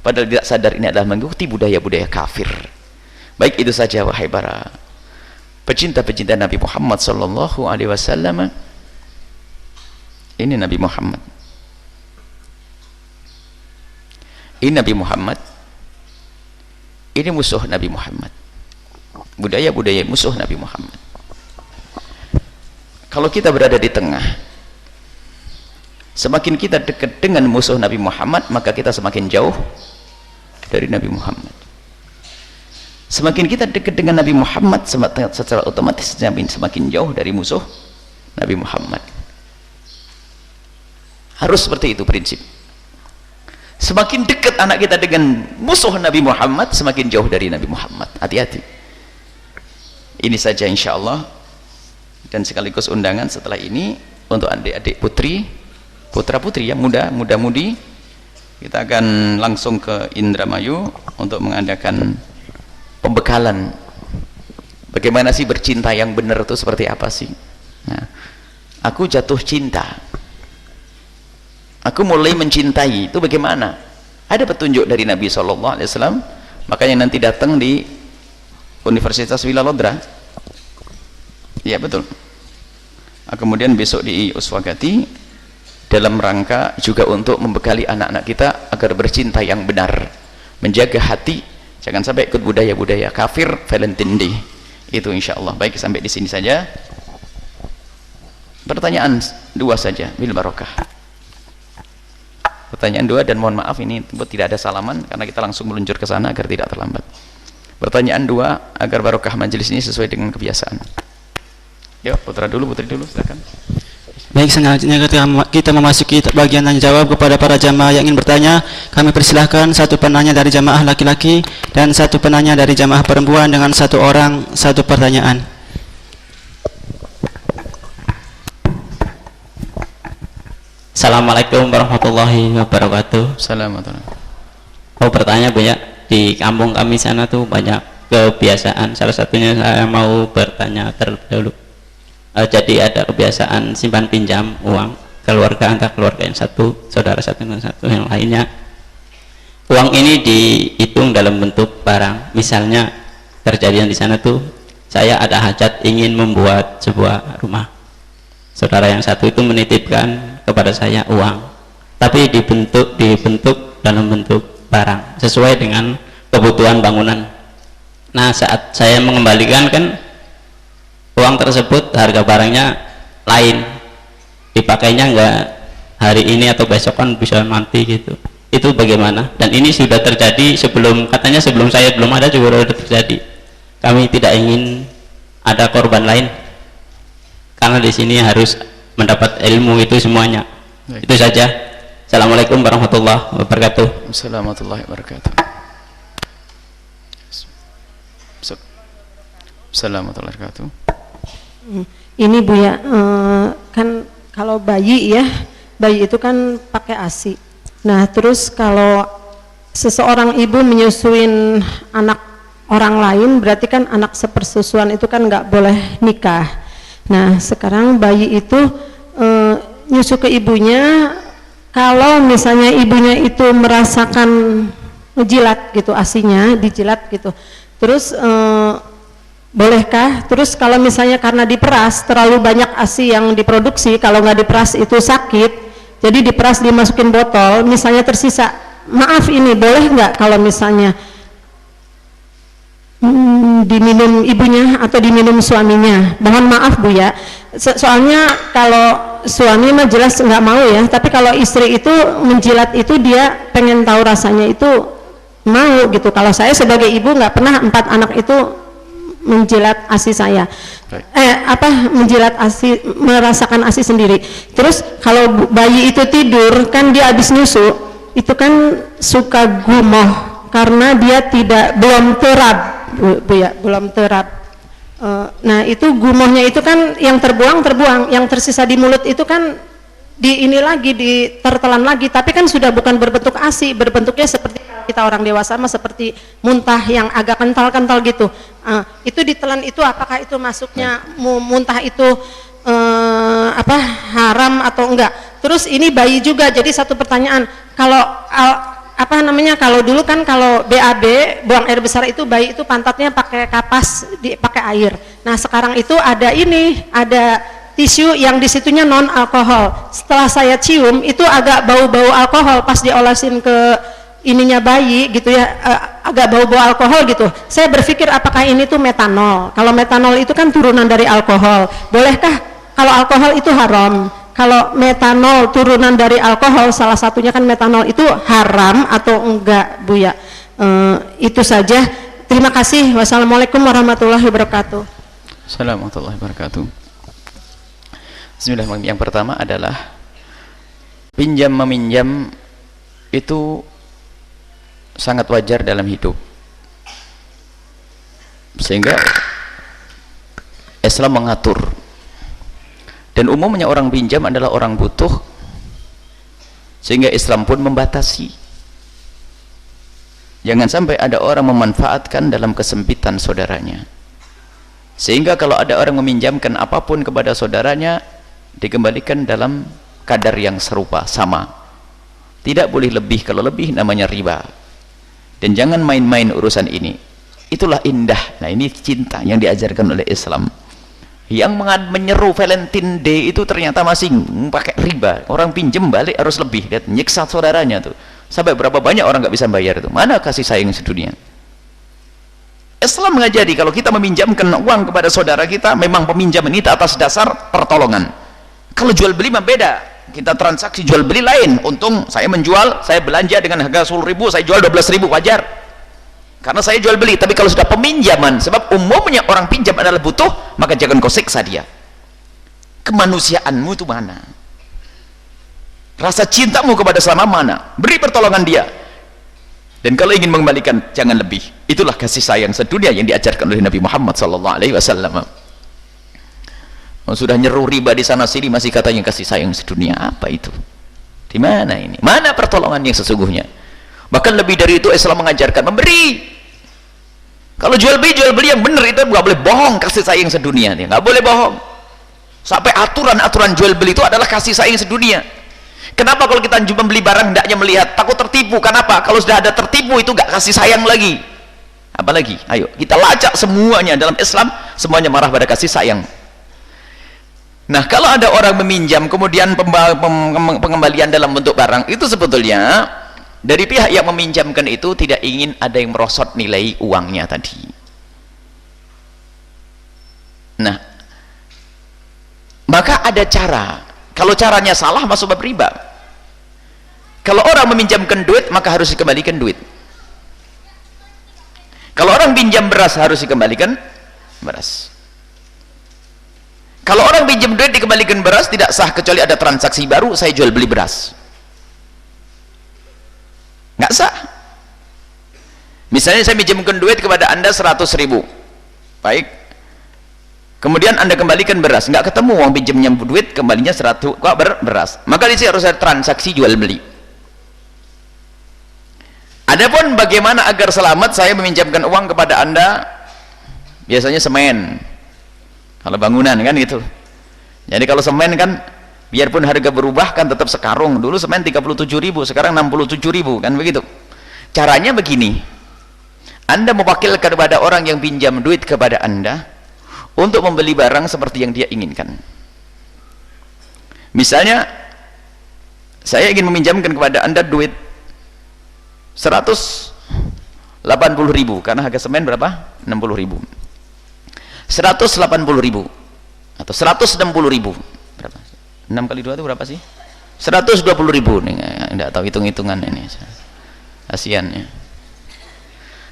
Padahal tidak sadar ini adalah mengikuti budaya-budaya kafir. Baik, itu saja wahai para pecinta-pecinta Nabi Muhammad sallallahu alaihi wasallam. Ini Nabi Muhammad. Ini Nabi Muhammad. Ini musuh Nabi Muhammad. Budaya-budaya musuh Nabi Muhammad. Kalau kita berada di tengah, semakin kita dekat dengan musuh Nabi Muhammad, maka kita semakin jauh dari Nabi Muhammad. Semakin kita dekat dengan Nabi Muhammad, secara otomatis semakin jauh dari musuh Nabi Muhammad. Harus seperti itu prinsip. Semakin dekat anak kita dengan musuh Nabi Muhammad, semakin jauh dari Nabi Muhammad. Hati-hati. Ini saja insya Allah, dan sekaligus undangan setelah ini untuk adik-adik putri, putra-putri yang muda-mudi, kita akan langsung ke Indramayu untuk mengadakan pembekalan. Bagaimana sih bercinta yang benar itu seperti apa sih? Nah, aku jatuh cinta, aku mulai mencintai, itu bagaimana? Ada petunjuk dari Nabi SAW. Makanya nanti datang di Universitas Wilalodra, ya betul. Kemudian besok di Uswagati, dalam rangka juga untuk membekali anak-anak kita agar bercinta yang benar, menjaga hati, jangan sampai ikut budaya-budaya kafir. Valentine Day itu insya Allah. Baik, sampai di sini saja. Pertanyaan 2 saja, bil barokah. Pertanyaan 2, dan mohon maaf ini tidak ada salaman karena kita langsung meluncur ke sana agar tidak terlambat. Pertanyaan 2 agar barokah majelis ini sesuai dengan kebiasaan. Yuk, putra dulu, putri dulu, silakan. Baik, selanjutnya kita memasuki bagian tanya jawab kepada para jamaah yang ingin bertanya. Kami persilahkan satu penanya dari jamaah laki-laki dan satu penanya dari jamaah perempuan dengan 1 orang 1 pertanyaan. Assalamualaikum warahmatullahi wabarakatuh. Assalamualaikum. Mau bertanya Bu ya, di kampung kami sana tuh banyak kebiasaan. Salah satunya saya mau bertanya terlebih dahulu. Jadi ada kebiasaan simpan pinjam uang keluarga antar keluarga yang satu, saudara satu dengan satu yang lainnya. Uang ini dihitung dalam bentuk barang. Misalnya terjadian di sana tuh, saya ada hajat ingin membuat sebuah rumah. Saudara yang satu itu menitipkan kepada saya uang, tapi dibentuk dalam bentuk barang sesuai dengan kebutuhan bangunan. Nah, saat saya mengembalikan kan uang tersebut harga barangnya lain, dipakainya enggak hari ini atau besok kan bisa nanti gitu. Itu bagaimana? Dan ini sudah terjadi katanya sebelum saya belum ada juga sudah terjadi. Kami tidak ingin ada korban lain karena di sini harus mendapat ilmu itu semuanya. Baik. Itu saja. Assalamualaikum warahmatullahi wabarakatuh. Assalamualaikum warahmatullahi wabarakatuh. Assalamualaikum warahmatullahi wabarakatuh. Ini Bu ya, kan kalau bayi itu kan pakai ASI. Nah terus kalau seseorang ibu menyusuin anak orang lain, berarti kan anak sepersusuan itu kan nggak boleh nikah. Nah sekarang bayi itu nyusu ke ibunya, kalau misalnya ibunya itu merasakan jilat gitu, ASInya dijilat gitu, terus bolehkah? Terus kalau misalnya karena diperas terlalu banyak ASI yang diproduksi, kalau nggak diperas itu sakit, jadi diperas dimasukin botol, misalnya tersisa, maaf ini boleh nggak kalau misalnya diminum ibunya atau diminum suaminya? Mohon maaf Bu ya, soalnya kalau suami mah jelas nggak mau ya, tapi kalau istri itu menjilat itu dia pengen tahu rasanya itu mau gitu. Kalau saya sebagai ibu nggak pernah 4 anak itu menjilat ASI saya. menjilat ASI, merasakan ASI sendiri. Terus kalau bayi itu tidur kan dia habis nyusu, itu kan suka gumoh karena dia belum terab, Bu ya, belum terab. Nah itu gumohnya itu kan yang terbuang, yang tersisa di mulut itu kan tertelan lagi, tapi kan sudah bukan berbentuk ASI, berbentuknya seperti kita orang dewasa seperti muntah yang agak kental-kental gitu. Itu ditelan itu apakah itu masuknya muntah itu haram atau enggak? Terus ini bayi juga, jadi satu pertanyaan, kalau kalau dulu kan kalau BAB buang air besar itu bayi itu pantatnya pakai kapas pakai air. Nah sekarang itu ada tisu yang disitunya non alkohol. Setelah saya cium itu agak bau-bau alkohol pas diolesin ke ininya bayi gitu ya, agak bau-bau alkohol gitu. Saya berpikir apakah ini tuh metanol. Kalau metanol itu kan turunan dari alkohol. Bolehkah kalau alkohol itu haram? Kalau metanol turunan dari alkohol, salah satunya kan metanol, itu haram atau enggak, Bu ya? Itu saja. Terima kasih. Wassalamualaikum warahmatullahi wabarakatuh. Assalamualaikum warahmatullahi wabarakatuh. Bismillahirrahmanirrahim. Yang pertama adalah pinjam meminjam itu sangat wajar dalam hidup, sehingga Islam mengatur. Dan umumnya orang pinjam adalah orang butuh, sehingga Islam pun membatasi. Jangan sampai ada orang memanfaatkan dalam kesempitan saudaranya, sehingga kalau ada orang meminjamkan apapun kepada saudaranya, dikembalikan dalam kadar yang serupa, sama, tidak boleh lebih. Kalau lebih namanya riba. Dan jangan main-main urusan ini. Itulah indah. Nah ini cinta yang diajarkan oleh Islam. Yang menyeru Valentine Day itu ternyata masih pakai riba. Orang pinjam balik harus lebih. Lihat, nyiksa saudaranya tuh. Sampai berapa banyak orang nggak bisa bayar itu. Mana kasih sayang sedunia? Islam mengajari kalau kita meminjamkan uang kepada saudara kita, memang peminjam ini atas dasar pertolongan. Kalau jual beli mah beda. Kita transaksi jual beli lain. Untung saya menjual, saya belanja dengan harga 10.000, saya jual 12.000, wajar. Karena saya jual beli. Tapi kalau sudah peminjaman, sebab umumnya orang pinjam adalah butuh, maka jangan kau siksa dia. Kemanusiaanmu itu mana? Rasa cintamu kepada selama mana? Beri pertolongan dia. Dan kalau ingin mengembalikan, jangan lebih. Itulah kasih sayang sedunia yang diajarkan oleh Nabi Muhammad SAW. Sudah nyeru riba di sana sini masih katanya kasih sayang sedunia. Apa itu? Di mana ini? Mana pertolongan yang sesungguhnya? Bahkan lebih dari itu Islam mengajarkan memberi. Kalau jual beli yang benar itu nggak boleh bohong, kasih sayang sedunia, dia nggak boleh bohong. Sampai aturan-aturan jual beli itu adalah kasih sayang sedunia. Kenapa kalau kita membeli barang hendaknya melihat, takut tertipu? Kenapa? Kalau sudah ada tertipu itu nggak kasih sayang lagi. Apalagi? Ayo kita lacak semuanya dalam Islam, semuanya marah pada kasih sayang. Nah kalau ada orang meminjam kemudian pengembalian dalam bentuk barang, itu sebetulnya dari pihak yang meminjamkan itu tidak ingin ada yang merosot nilai uangnya tadi. Nah maka ada cara. Kalau caranya salah masuk bab riba. Kalau orang meminjamkan duit maka harus dikembalikan duit. Kalau orang pinjam beras harus dikembalikan beras. Kalau orang pinjam duit dikembalikan beras tidak sah kecuali ada transaksi baru, saya jual beli beras. Nggak sah. Misalnya saya pinjamkan duit kepada Anda 100.000, baik, kemudian Anda kembalikan beras, nggak ketemu uang pinjamnya duit, kembalinya 100 kok beras, maka di sini harus ada transaksi jual beli. Adapun bagaimana agar selamat, saya meminjamkan uang kepada Anda biasanya semen, kalau bangunan kan gitu. Jadi kalau semen kan biarpun harga berubah kan tetap sekarung. Dulu semen 37.000, sekarang 67.000, kan begitu. Caranya begini, Anda mewakilkan kepada orang yang pinjam duit kepada Anda untuk membeli barang seperti yang dia inginkan. Misalnya saya ingin meminjamkan kepada Anda duit 180.000, karena harga semen berapa? 60.000. 180.000 atau 160.000, berapa? 6 kali 2 itu berapa sih? 120.000 nih, enggak tahu hitung-hitungan ini. Kasihan ya.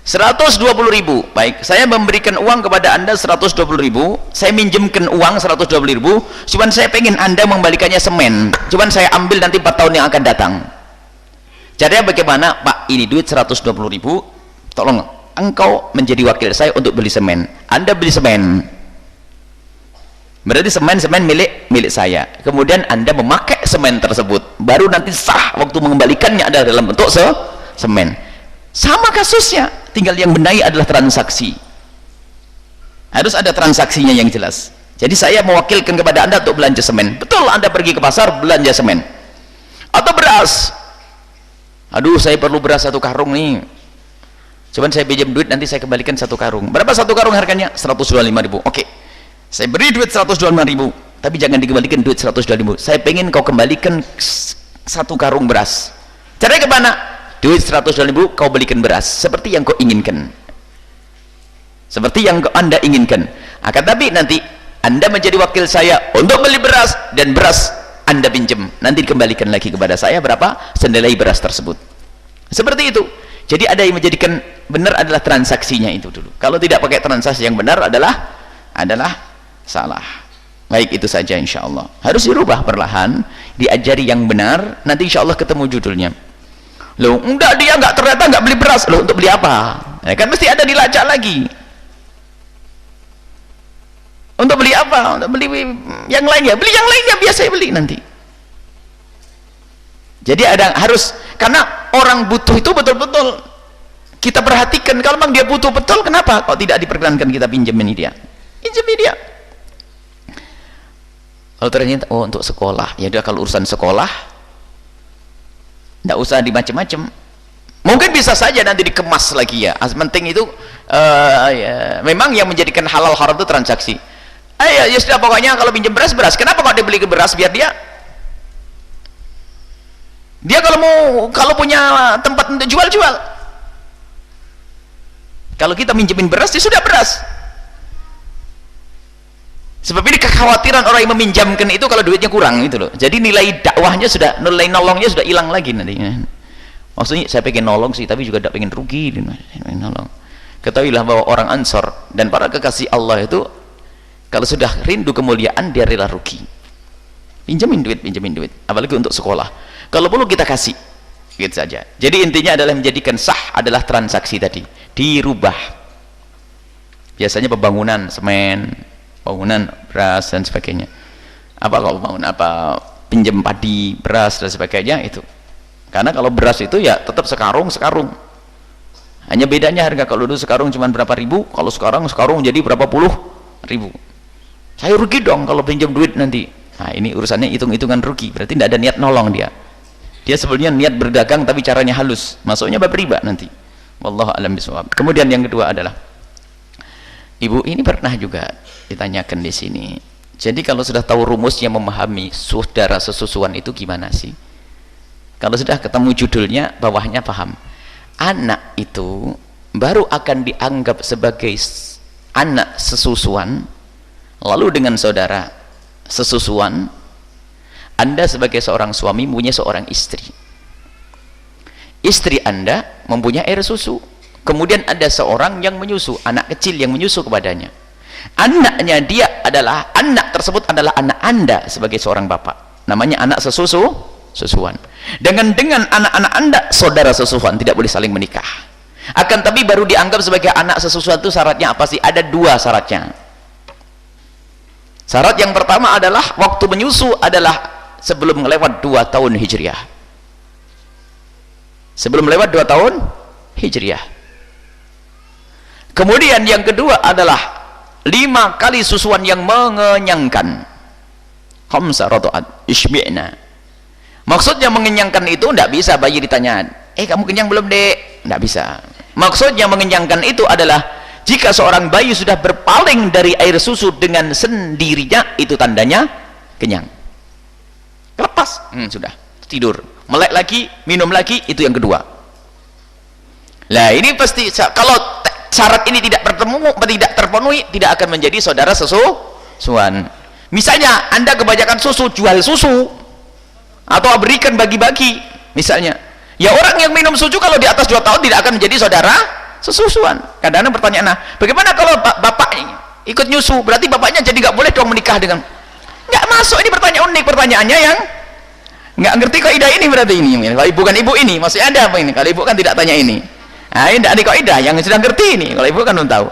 120.000. Baik, saya memberikan uang kepada Anda 120.000, saya minjemkan uang 120.000, cuman saya pengen Anda membalikannya semen, cuman saya ambil nanti 4 tahun yang akan datang. Caranya bagaimana? Pak, ini duit 120.000, tolong engkau menjadi wakil saya untuk beli semen. Anda beli semen, berarti semen milik saya, kemudian Anda memakai semen tersebut, baru nanti sah waktu mengembalikannya adalah dalam bentuk semen. Sama kasusnya, tinggal yang benahi adalah transaksi, harus ada transaksinya yang jelas. Jadi saya mewakilkan kepada Anda untuk belanja semen, betul Anda pergi ke pasar belanja semen atau beras. Aduh, saya perlu beras 1 karung nih, cuman saya pinjam duit, nanti saya kembalikan 1 karung. Berapa 1 karung harganya? 125.000. Oke, saya beri duit 125.000, tapi jangan dikembalikan duit 125.000, saya pengen kau kembalikan 1 karung beras. Caranya kemana? Duit 125.000 kau belikan beras seperti yang kau inginkan, seperti yang Anda inginkan. Akan tapi nanti Anda menjadi wakil saya untuk beli beras, dan beras Anda pinjam, nanti dikembalikan lagi kepada saya berapa senilai beras tersebut. Seperti itu. Jadi ada yang menjadikan benar adalah transaksinya itu dulu. Kalau tidak pakai transaksi yang benar adalah salah. Baik, itu saja insyaallah. Harus dirubah perlahan, diajari yang benar, nanti insyaallah ketemu judulnya. Loh, enggak, dia enggak, ternyata enggak beli beras. Loh, untuk beli apa? Ya kan mesti ada dilacak lagi. Untuk beli apa? Untuk beli yang lainnya. Beli yang lainnya biasa beli nanti. Jadi ada harus, karena orang butuh itu betul-betul kita perhatikan. Kalau memang dia butuh betul, kenapa kok tidak diperkenankan kita pinjemin dia? Pinjemin dia. Kalau ternyata untuk sekolah, ya udah, kalau urusan sekolah tidak usah dimacem-macem. Mungkin bisa saja nanti dikemas lagi ya. Penting itu ya, memang yang menjadikan halal haram itu transaksi. Ya sudah, pokoknya kalau pinjam beras, kenapa kok dia beli ke beras? Biar dia kalau punya tempat untuk jual. Kalau kita minjemin beras, dia sudah beras. Sebab ini kekhawatiran orang yang meminjamkan itu kalau duitnya kurang gitu loh. Jadi nilai dakwahnya sudah, nilai nolongnya sudah hilang lagi nanti. Maksudnya saya pengen nolong sih, tapi juga tidak pengen rugi. Nolong. Ketahuilah bahwa orang Ansor dan para kekasih Allah itu kalau sudah rindu kemuliaan, dia rela rugi. Pinjamin duit, apalagi untuk sekolah. Kalau perlu kita kasih, gitu saja. Jadi intinya adalah menjadikan sah adalah transaksi tadi, dirubah. Biasanya pembangunan semen, bangunan beras dan sebagainya. Kalau bangun pinjam padi, beras dan sebagainya itu. Karena kalau beras itu ya tetap sekarung. Hanya bedanya harga, kalau dulu sekarung cuma berapa ribu, kalau sekarang jadi berapa puluh ribu. Saya rugi dong kalau pinjam duit nanti. Nah, ini urusannya hitung-hitungan rugi, berarti tidak ada niat nolong dia. Dia sebenarnya niat berdagang tapi caranya halus, masuknya bab riba nanti. Wallahu a'lam bishawab. Kemudian yang kedua adalah, Ibu ini pernah juga ditanyakan di sini. Jadi kalau sudah tahu rumusnya memahami saudara sesusuan itu gimana sih? Kalau sudah ketemu judulnya, bawahnya paham. Anak itu baru akan dianggap sebagai anak sesusuan, lalu dengan saudara sesusuan, Anda sebagai seorang suami mempunyai seorang istri. Istri Anda mempunyai air susu. Kemudian ada seorang yang menyusu, anak kecil yang menyusu kepadanya. Anaknya dia adalah, anak tersebut adalah anak Anda sebagai seorang bapak. Namanya anak sesusuan. Dengan anak-anak Anda saudara sesusuan, tidak boleh saling menikah. Akan tapi baru dianggap sebagai anak sesusuan itu syaratnya apa sih? Ada 2 syaratnya. Syarat yang pertama adalah waktu menyusu adalah sebelum melewat 2 tahun Hijriah. Sebelum lewat 2 tahun Hijriah. Kemudian yang kedua adalah 5 kali susuan yang mengenyangkan. Khamsa rada'at ishbi'na. Maksudnya mengenyangkan itu tidak bisa bayi ditanya, kamu kenyang belum dek? Tidak bisa. Maksudnya mengenyangkan itu adalah jika seorang bayi sudah berpaling dari air susu dengan sendirinya, itu tandanya kenyang. Lepas, sudah tidur, melek lagi, minum lagi, itu yang kedua. Lah ini pasti kalau syarat ini tidak terpenuhi, tidak akan menjadi saudara sesusuan. Misalnya Anda kebanyakan susu, jual susu atau berikan bagi-bagi misalnya. Ya orang yang minum susu kalau di atas 2 tahun tidak akan menjadi saudara sesusuan. Kadang-kadang pertanyaan, nah bagaimana kalau bapak ikut nyusu, berarti bapaknya jadi nggak boleh dong menikah dengan, nggak masuk. Ini pertanyaan unik, pertanyaannya yang nggak ngerti kaidah ini. Berarti ini kalau ibu kan ibu ini masih ada apa ini, kalau ibu kan tidak tanya ini. Nah ini tidak ada kaidah, yang sudah ngerti ini, kalau ibu kan belum tahu.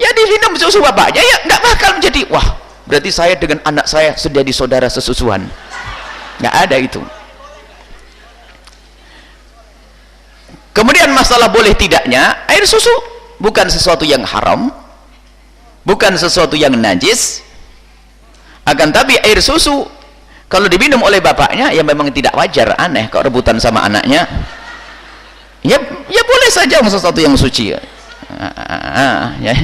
Ya diminum susu bapaknya ya nggak bakal menjadi, wah berarti saya dengan anak saya sudah di saudara sesusuan. Nggak ada itu. Kemudian masalah boleh tidaknya air susu bukan sesuatu yang haram, bukan sesuatu yang najis. Akan tapi air susu kalau diminum oleh bapaknya ya memang tidak wajar, aneh kalau rebutan sama anaknya. Ya boleh saja sesuatu yang suci. Ya.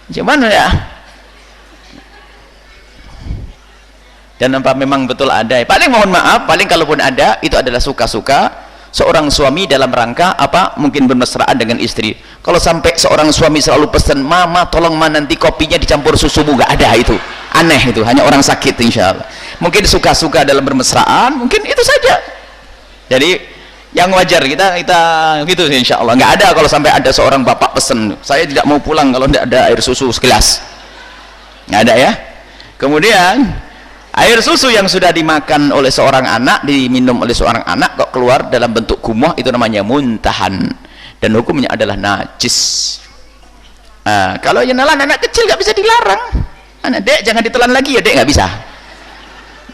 Cuman ya. Dan apa memang betul ada? Paling mohon maaf, paling kalaupun ada itu adalah suka-suka seorang suami dalam rangka apa, mungkin bermesraan dengan istri. Kalau sampai seorang suami selalu pesan, mama tolong nanti kopinya dicampur susu, nggak ada itu, aneh itu, hanya orang sakit insya Allah. Mungkin suka-suka dalam bermesraan, mungkin itu saja. Jadi yang wajar kita gitu insya Allah. Nggak ada kalau sampai ada seorang bapak pesan, saya tidak mau pulang kalau tidak ada air susu segelas, nggak ada ya. Kemudian air susu yang sudah dimakan oleh seorang anak, diminum oleh seorang anak kok keluar dalam bentuk gumuh, itu namanya muntahan dan hukumnya adalah najis. Kalau yang nelan anak kecil nggak bisa dilarang, dek jangan ditelan lagi ya dek, nggak bisa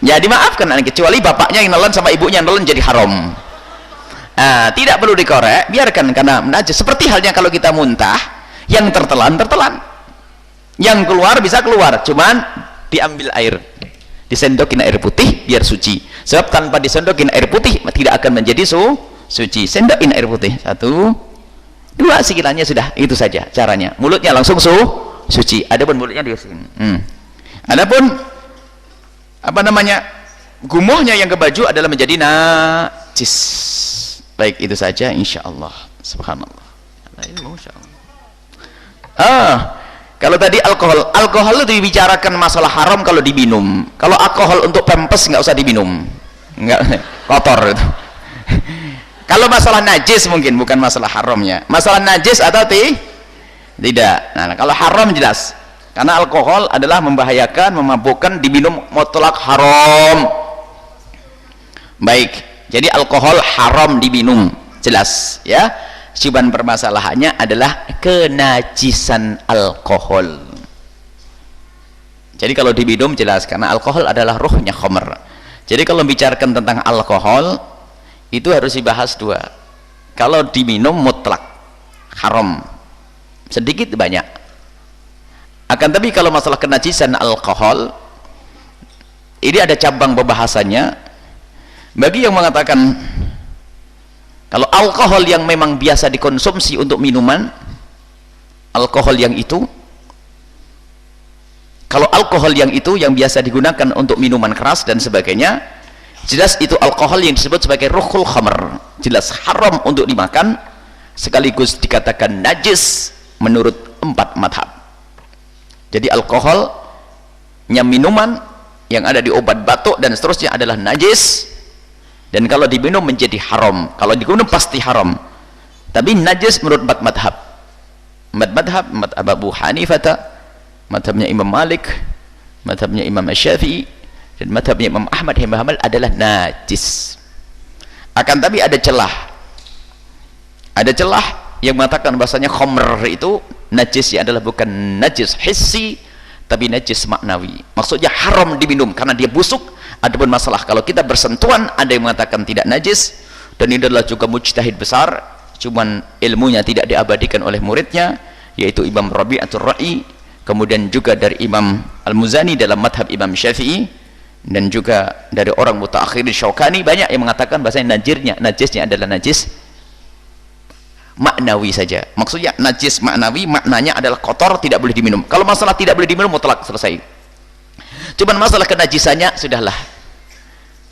ya, dimaafkan anak, kecuali bapaknya yang nelan sama ibunya yang nelan jadi haram. Tidak perlu dikorek, biarkan karena najis. Seperti halnya kalau kita muntah, yang tertelan yang keluar bisa keluar, cuman diambil air, disendokin air putih biar suci. Sebab tanpa disendokin air putih tidak akan menjadi suci. Sendokin air putih 1, 2 sekilanya sudah, itu saja caranya. Mulutnya langsung suci. Adapun mulutnya di sini. Adapun apa namanya, gumuhnya yang ke baju adalah menjadi najis. Baik, itu saja insyaallah. Subhanallah. Kalau tadi alkohol itu dibicarakan masalah haram kalau diminum. Kalau alkohol untuk pempes nggak usah diminum, nggak, kotor itu. Kalau masalah najis mungkin bukan masalah haramnya. Masalah najis atau tidak. Nah, kalau haram jelas, karena alkohol adalah membahayakan, memabukkan, diminum mutlak haram. Baik, jadi alkohol haram diminum, jelas ya. Cuman permasalahannya adalah kenajisan alkohol. Jadi kalau diminum jelas, karena alkohol adalah ruhnya khamr. Jadi kalau bicarakan tentang alkohol itu harus dibahas 2. Kalau diminum mutlak haram, sedikit banyak. Akan tapi kalau masalah kenajisan alkohol ini ada cabang pembahasannya. Bagi yang mengatakan kalau alkohol yang memang biasa dikonsumsi untuk minuman, alkohol yang itu, kalau alkohol yang itu yang biasa digunakan untuk minuman keras dan sebagainya, jelas itu alkohol yang disebut sebagai ruhul khamr, jelas haram untuk dimakan, sekaligus dikatakan najis menurut 4 madhab. Jadi alkoholnya minuman yang ada di obat batuk dan seterusnya adalah najis, dan kalau diminum menjadi haram. Kalau diminum pasti haram, tapi najis menurut 4 madhab. 4 madhab, madhab Abu Hanifah, madhabnya Imam Malik, madhabnya Imam Syafi'i, dan madhabnya Imam Ahmad adalah najis. Akan tapi ada celah yang mengatakan bahasanya khamr itu najisnya adalah bukan najis hissi, tapi najis maknawi. Maksudnya haram diminum karena dia busuk. Adapun masalah kalau kita bersentuhan, ada yang mengatakan tidak najis, dan ini adalah juga mujtahid besar, cuman ilmunya tidak diabadikan oleh muridnya, yaitu Imam Rabi'atul Ra'i, kemudian juga dari Imam Al-Muzani dalam madhab Imam Syafi'i, dan juga dari orang mutaakhir Syaukani. Banyak yang mengatakan bahasanya najisnya adalah najis maknawi saja. Maksudnya najis maknawi, maknanya adalah kotor, tidak boleh diminum. Kalau masalah tidak boleh diminum mutlak, selesai. Cuman masalah kenajisannya sudahlah,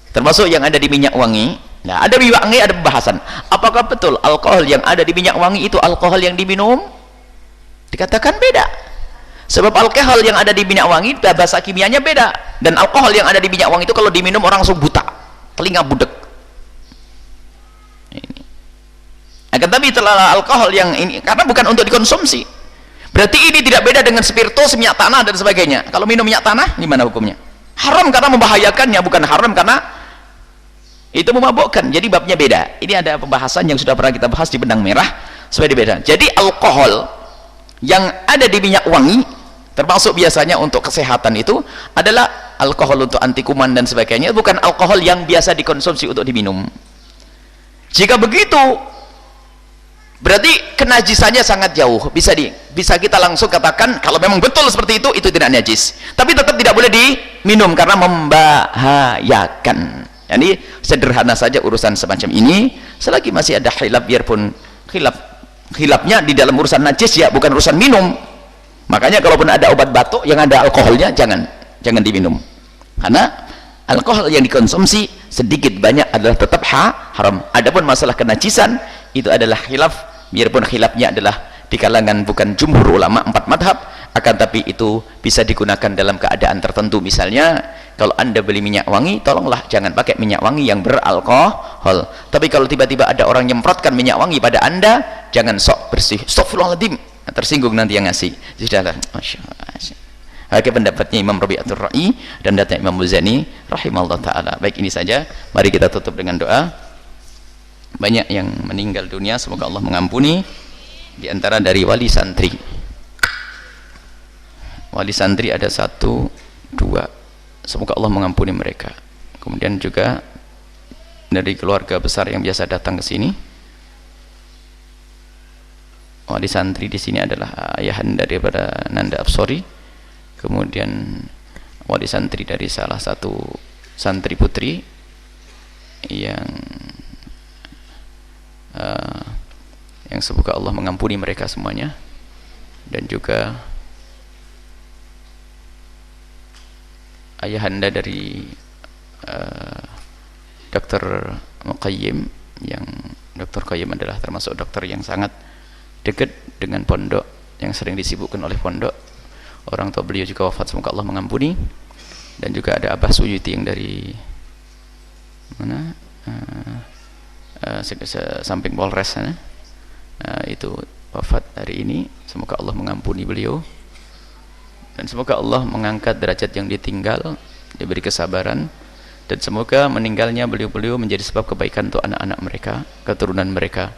termasuk yang ada di minyak wangi. Nah, ada minyak wangi, ada pembahasan apakah betul alkohol yang ada di minyak wangi itu alkohol yang diminum. Dikatakan beda, sebab alkohol yang ada di minyak wangi bahasa kimianya beda, dan alkohol yang ada di minyak wangi itu kalau diminum orang langsung buta, telinga budek. Akan tapi telah alkohol yang ini karena bukan untuk dikonsumsi. Berarti ini tidak beda dengan spiritus, minyak tanah dan sebagainya. Kalau minum minyak tanah gimana hukumnya? Haram karena membahayakannya, bukan haram karena itu memabukkan. Jadi babnya beda. Ini ada pembahasan yang sudah pernah kita bahas di benang merah supaya beda. Jadi alkohol yang ada di minyak wangi termasuk biasanya untuk kesehatan itu adalah alkohol untuk anti kuman dan sebagainya, bukan alkohol yang biasa dikonsumsi untuk diminum. Jika begitu berarti kenajisannya sangat jauh. Bisa kita langsung katakan kalau memang betul seperti itu tidak najis, tapi tetap tidak boleh diminum karena membahayakan. Jadi sederhana saja urusan semacam ini. Selagi masih ada khilaf, biarpun khilafnya di dalam urusan najis ya, bukan urusan minum. Makanya kalaupun ada obat batuk yang ada alkoholnya jangan diminum, karena alkohol yang dikonsumsi sedikit banyak adalah tetap haram. Adapun masalah kenajisan itu adalah khilaf, biarpun khilafnya adalah di kalangan bukan jumhur ulama 4 madhab, akan tapi itu bisa digunakan dalam keadaan tertentu. Misalnya kalau anda beli minyak wangi, tolonglah jangan pakai minyak wangi yang beralkohol. Tapi kalau tiba-tiba ada orang nyemprotkan minyak wangi pada anda, jangan sok bersih, astagfirullahaladzim, tersinggung nanti yang ngasih. Sudahlah, Masya Allah. Oke, pendapatnya Imam Rabi'atul Ra'i dan datanya Imam Muzani rahimahullah ta'ala. Baik, ini saja, mari kita tutup dengan doa. Banyak yang meninggal dunia, semoga Allah mengampuni. Di antara dari wali santri ada 1, 2, semoga Allah mengampuni mereka. Kemudian juga dari keluarga besar yang biasa datang ke sini, wali santri di sini adalah ayahanda daripada Nanda Absori. Kemudian wali santri dari salah satu santri putri yang semoga Allah mengampuni mereka semuanya. Dan juga ayahanda dari Dr. Muqayyim, yang Dr. Qayyim adalah termasuk dokter yang sangat dekat dengan pondok, yang sering disibukkan oleh pondok. Orang tua beliau juga wafat, semoga Allah mengampuni. Dan juga ada Abah Suyuti yang dari mana, samping Polres sana, itu wafat hari ini, semoga Allah mengampuni beliau. Dan semoga Allah mengangkat derajat yang ditinggal, diberi kesabaran, dan semoga meninggalnya beliau-beliau menjadi sebab kebaikan untuk anak-anak mereka, keturunan mereka.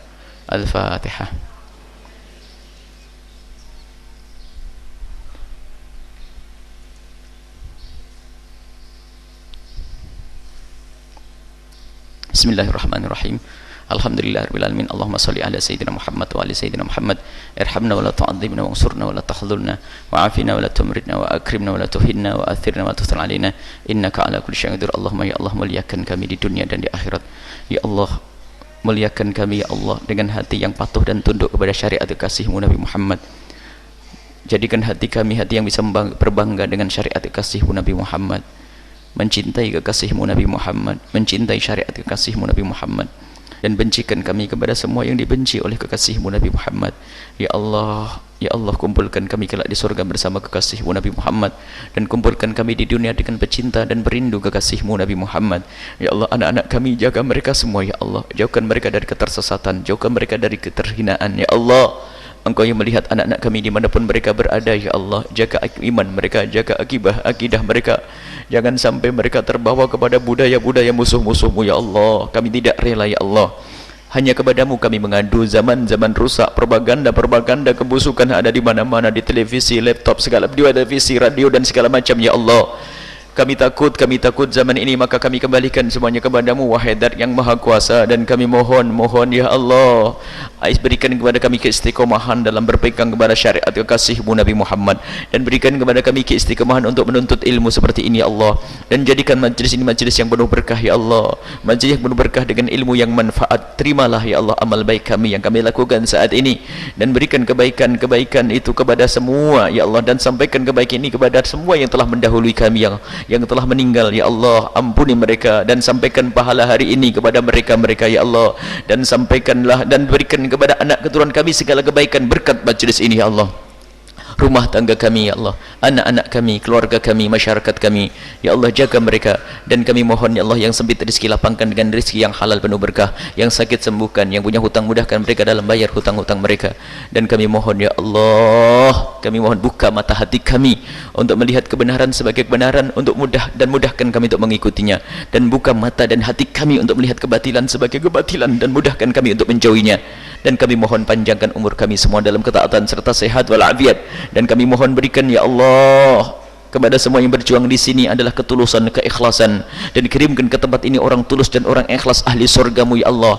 Al-Fatihah. Bismillahirrahmanirrahim. Alhamdulillahirabbil alamin. Allahumma shalli ala sayyidina Muhammad wa ali sayyidina Muhammad. Irhamna wa la tu'adzibna wansurna wa la tahdhurna wa afina wa la tumridna wa akrimna wa la tuhinna wa athirna wa tuthir alaina innaka ala kulli syai'in qadir. Allahumma ya Allah, muliakan kami di dunia dan di akhirat. Ya Allah, muliakan kami ya Allah dengan hati yang patuh dan tunduk kepada syariat kasih-Mu Nabi Muhammad. Jadikan hati kami hati yang bisa berbangga dengan syariat kasih-Mu Nabi Muhammad, mencintai kekasih-Mu Nabi Muhammad, mencintai syariat kekasih-Mu Nabi Muhammad, dan bencikan kami kepada semua yang dibenci oleh kekasih-Mu Nabi Muhammad. Ya Allah, ya Allah, kumpulkan kami kelak di surga bersama kekasih-Mu Nabi Muhammad, dan kumpulkan kami di dunia dengan pecinta dan berindu kekasih-Mu Nabi Muhammad. Ya Allah, anak-anak kami jaga mereka semua ya Allah, jauhkan mereka dari ketersesatan, jauhkan mereka dari keterhinaan ya Allah. Engkau yang melihat anak-anak kami dimanapun mereka berada ya Allah. Jaga iman mereka, jaga akidah mereka. Jangan sampai mereka terbawa kepada budaya-budaya musuh-musuh-Mu ya Allah. Kami tidak rela ya Allah. Hanya kepadamu kami mengadu. Zaman-zaman rusak, propaganda kebusukan ada di mana-mana, di televisi, laptop, segala, di televisi, radio dan segala macam ya Allah. Kami takut zaman ini, maka kami kembalikan semuanya kepadamu wahai Zat yang Maha Kuasa. Dan kami mohon ya Allah, berikan kepada kami keistiqomahan dalam berpegang kepada syariat kekasih-Mu Nabi Muhammad, dan berikan kepada kami keistiqomahan untuk menuntut ilmu seperti ini ya Allah. Dan jadikan majlis ini majlis yang penuh berkah ya Allah, majlis yang penuh berkah dengan ilmu yang manfaat. Terimalah ya Allah amal baik kami yang kami lakukan saat ini, dan berikan kebaikan itu kepada semua ya Allah, dan sampaikan kebaikan ini kepada semua yang telah mendahului kami yang telah meninggal ya Allah. Ampuni mereka dan sampaikan pahala hari ini kepada mereka ya Allah, dan sampaikanlah dan berikan kepada anak keturunan kami segala kebaikan berkat majlis ini ya Allah. rumah tangga kami ya Allah, anak-anak kami, keluarga kami, masyarakat kami ya Allah, jaga mereka. Dan kami mohon ya Allah, yang sempit rezeki lapangkan dengan rezeki yang halal penuh berkah, yang sakit sembuhkan, yang punya hutang mudahkan mereka dalam bayar hutang-hutang mereka. Dan kami mohon ya Allah, kami mohon buka mata hati kami untuk melihat kebenaran sebagai kebenaran, untuk mudahkan kami untuk mengikutinya, dan buka mata dan hati kami untuk melihat kebatilan sebagai kebatilan, dan mudahkan kami untuk menjauhinya. Dan kami mohon panjangkan umur kami semua dalam ketaatan serta sehat walafiat. Dan kami mohon berikan ya Allah kepada semua yang berjuang di sini adalah ketulusan, keikhlasan, dan kirimkan ke tempat ini orang tulus dan orang ikhlas ahli surgamu ya Allah.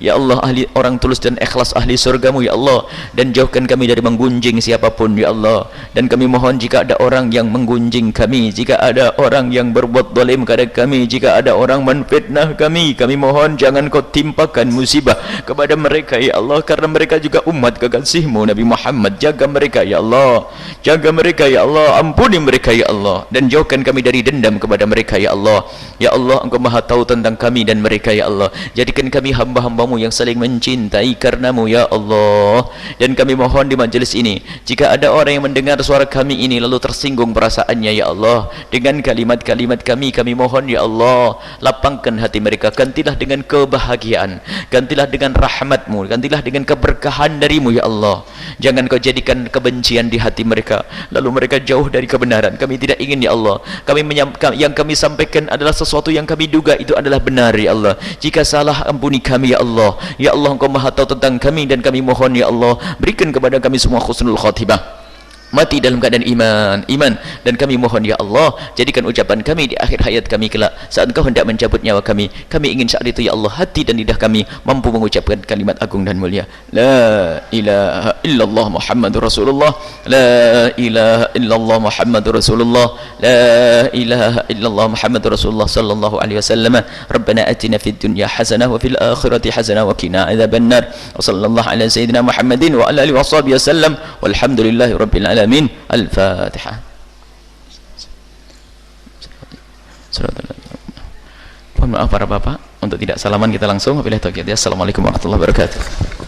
Ya Allah, ahli orang tulus dan ikhlas ahli surgamu ya Allah. Dan jauhkan kami dari menggunjing siapapun ya Allah. Dan kami mohon jika ada orang yang menggunjing kami, jika ada orang yang berbuat zalim kepada kami, jika ada orang menfitnah kami mohon jangan kau timpakan musibah kepada mereka ya Allah, karena mereka juga umat kekasihmu Nabi Muhammad. Jaga mereka ya Allah, jaga mereka ya Allah, ampuni mereka ya Allah, dan jauhkan kami dari dendam kepada mereka ya Allah. Ya Allah, Engkau maha tahu tentang kami dan mereka ya Allah. Jadikan kami hamba-hambamu yang saling mencintai karenamu ya Allah. Dan kami mohon di majelis ini, jika ada orang yang mendengar suara kami ini lalu tersinggung perasaannya ya Allah dengan kalimat-kalimat kami mohon ya Allah, lapangkan hati mereka, gantilah dengan kebahagiaan, gantilah dengan rahmatmu, gantilah dengan keberkahan darimu ya Allah. Jangan kau jadikan kebencian di hati mereka lalu mereka jauh dari kebenaran. Kami tidak ingin ya Allah, yang kami sampaikan adalah sesuatu yang kami duga itu adalah benar ya Allah. Jika salah, ampuni kami ya Allah. Ya Allah, Engkau maha tahu tentang kami, dan kami mohon ya Allah, berikan kepada kami semua husnul khatimah, mati dalam keadaan iman. Dan kami mohon ya Allah, jadikan ucapan kami di akhir hayat kami kelak saat Engkau hendak mencabut nyawa kami ingin saat itu ya Allah hati dan lidah kami mampu mengucapkan kalimat agung dan mulia, la ilaha illallah Muhammadur Rasulullah, la ilaha illallah Muhammadur Rasulullah, la ilaha illallah Muhammadur Rasulullah sallallahu alaihi wasallam. Rabbana atina fid dunya hasanah wa fil akhirati hasanah wa qina adzabannar. Wa sallallahu ala sayyidina Muhammadin wa ala alihi washabihi wasallam. Walhamdulillahi rabbil alamin. Al-Fatihah. Mohon maaf para bapak, untuk tidak salaman kita langsung. Wabillahi taufiq. Assalamualaikum warahmatullahi wabarakatuh.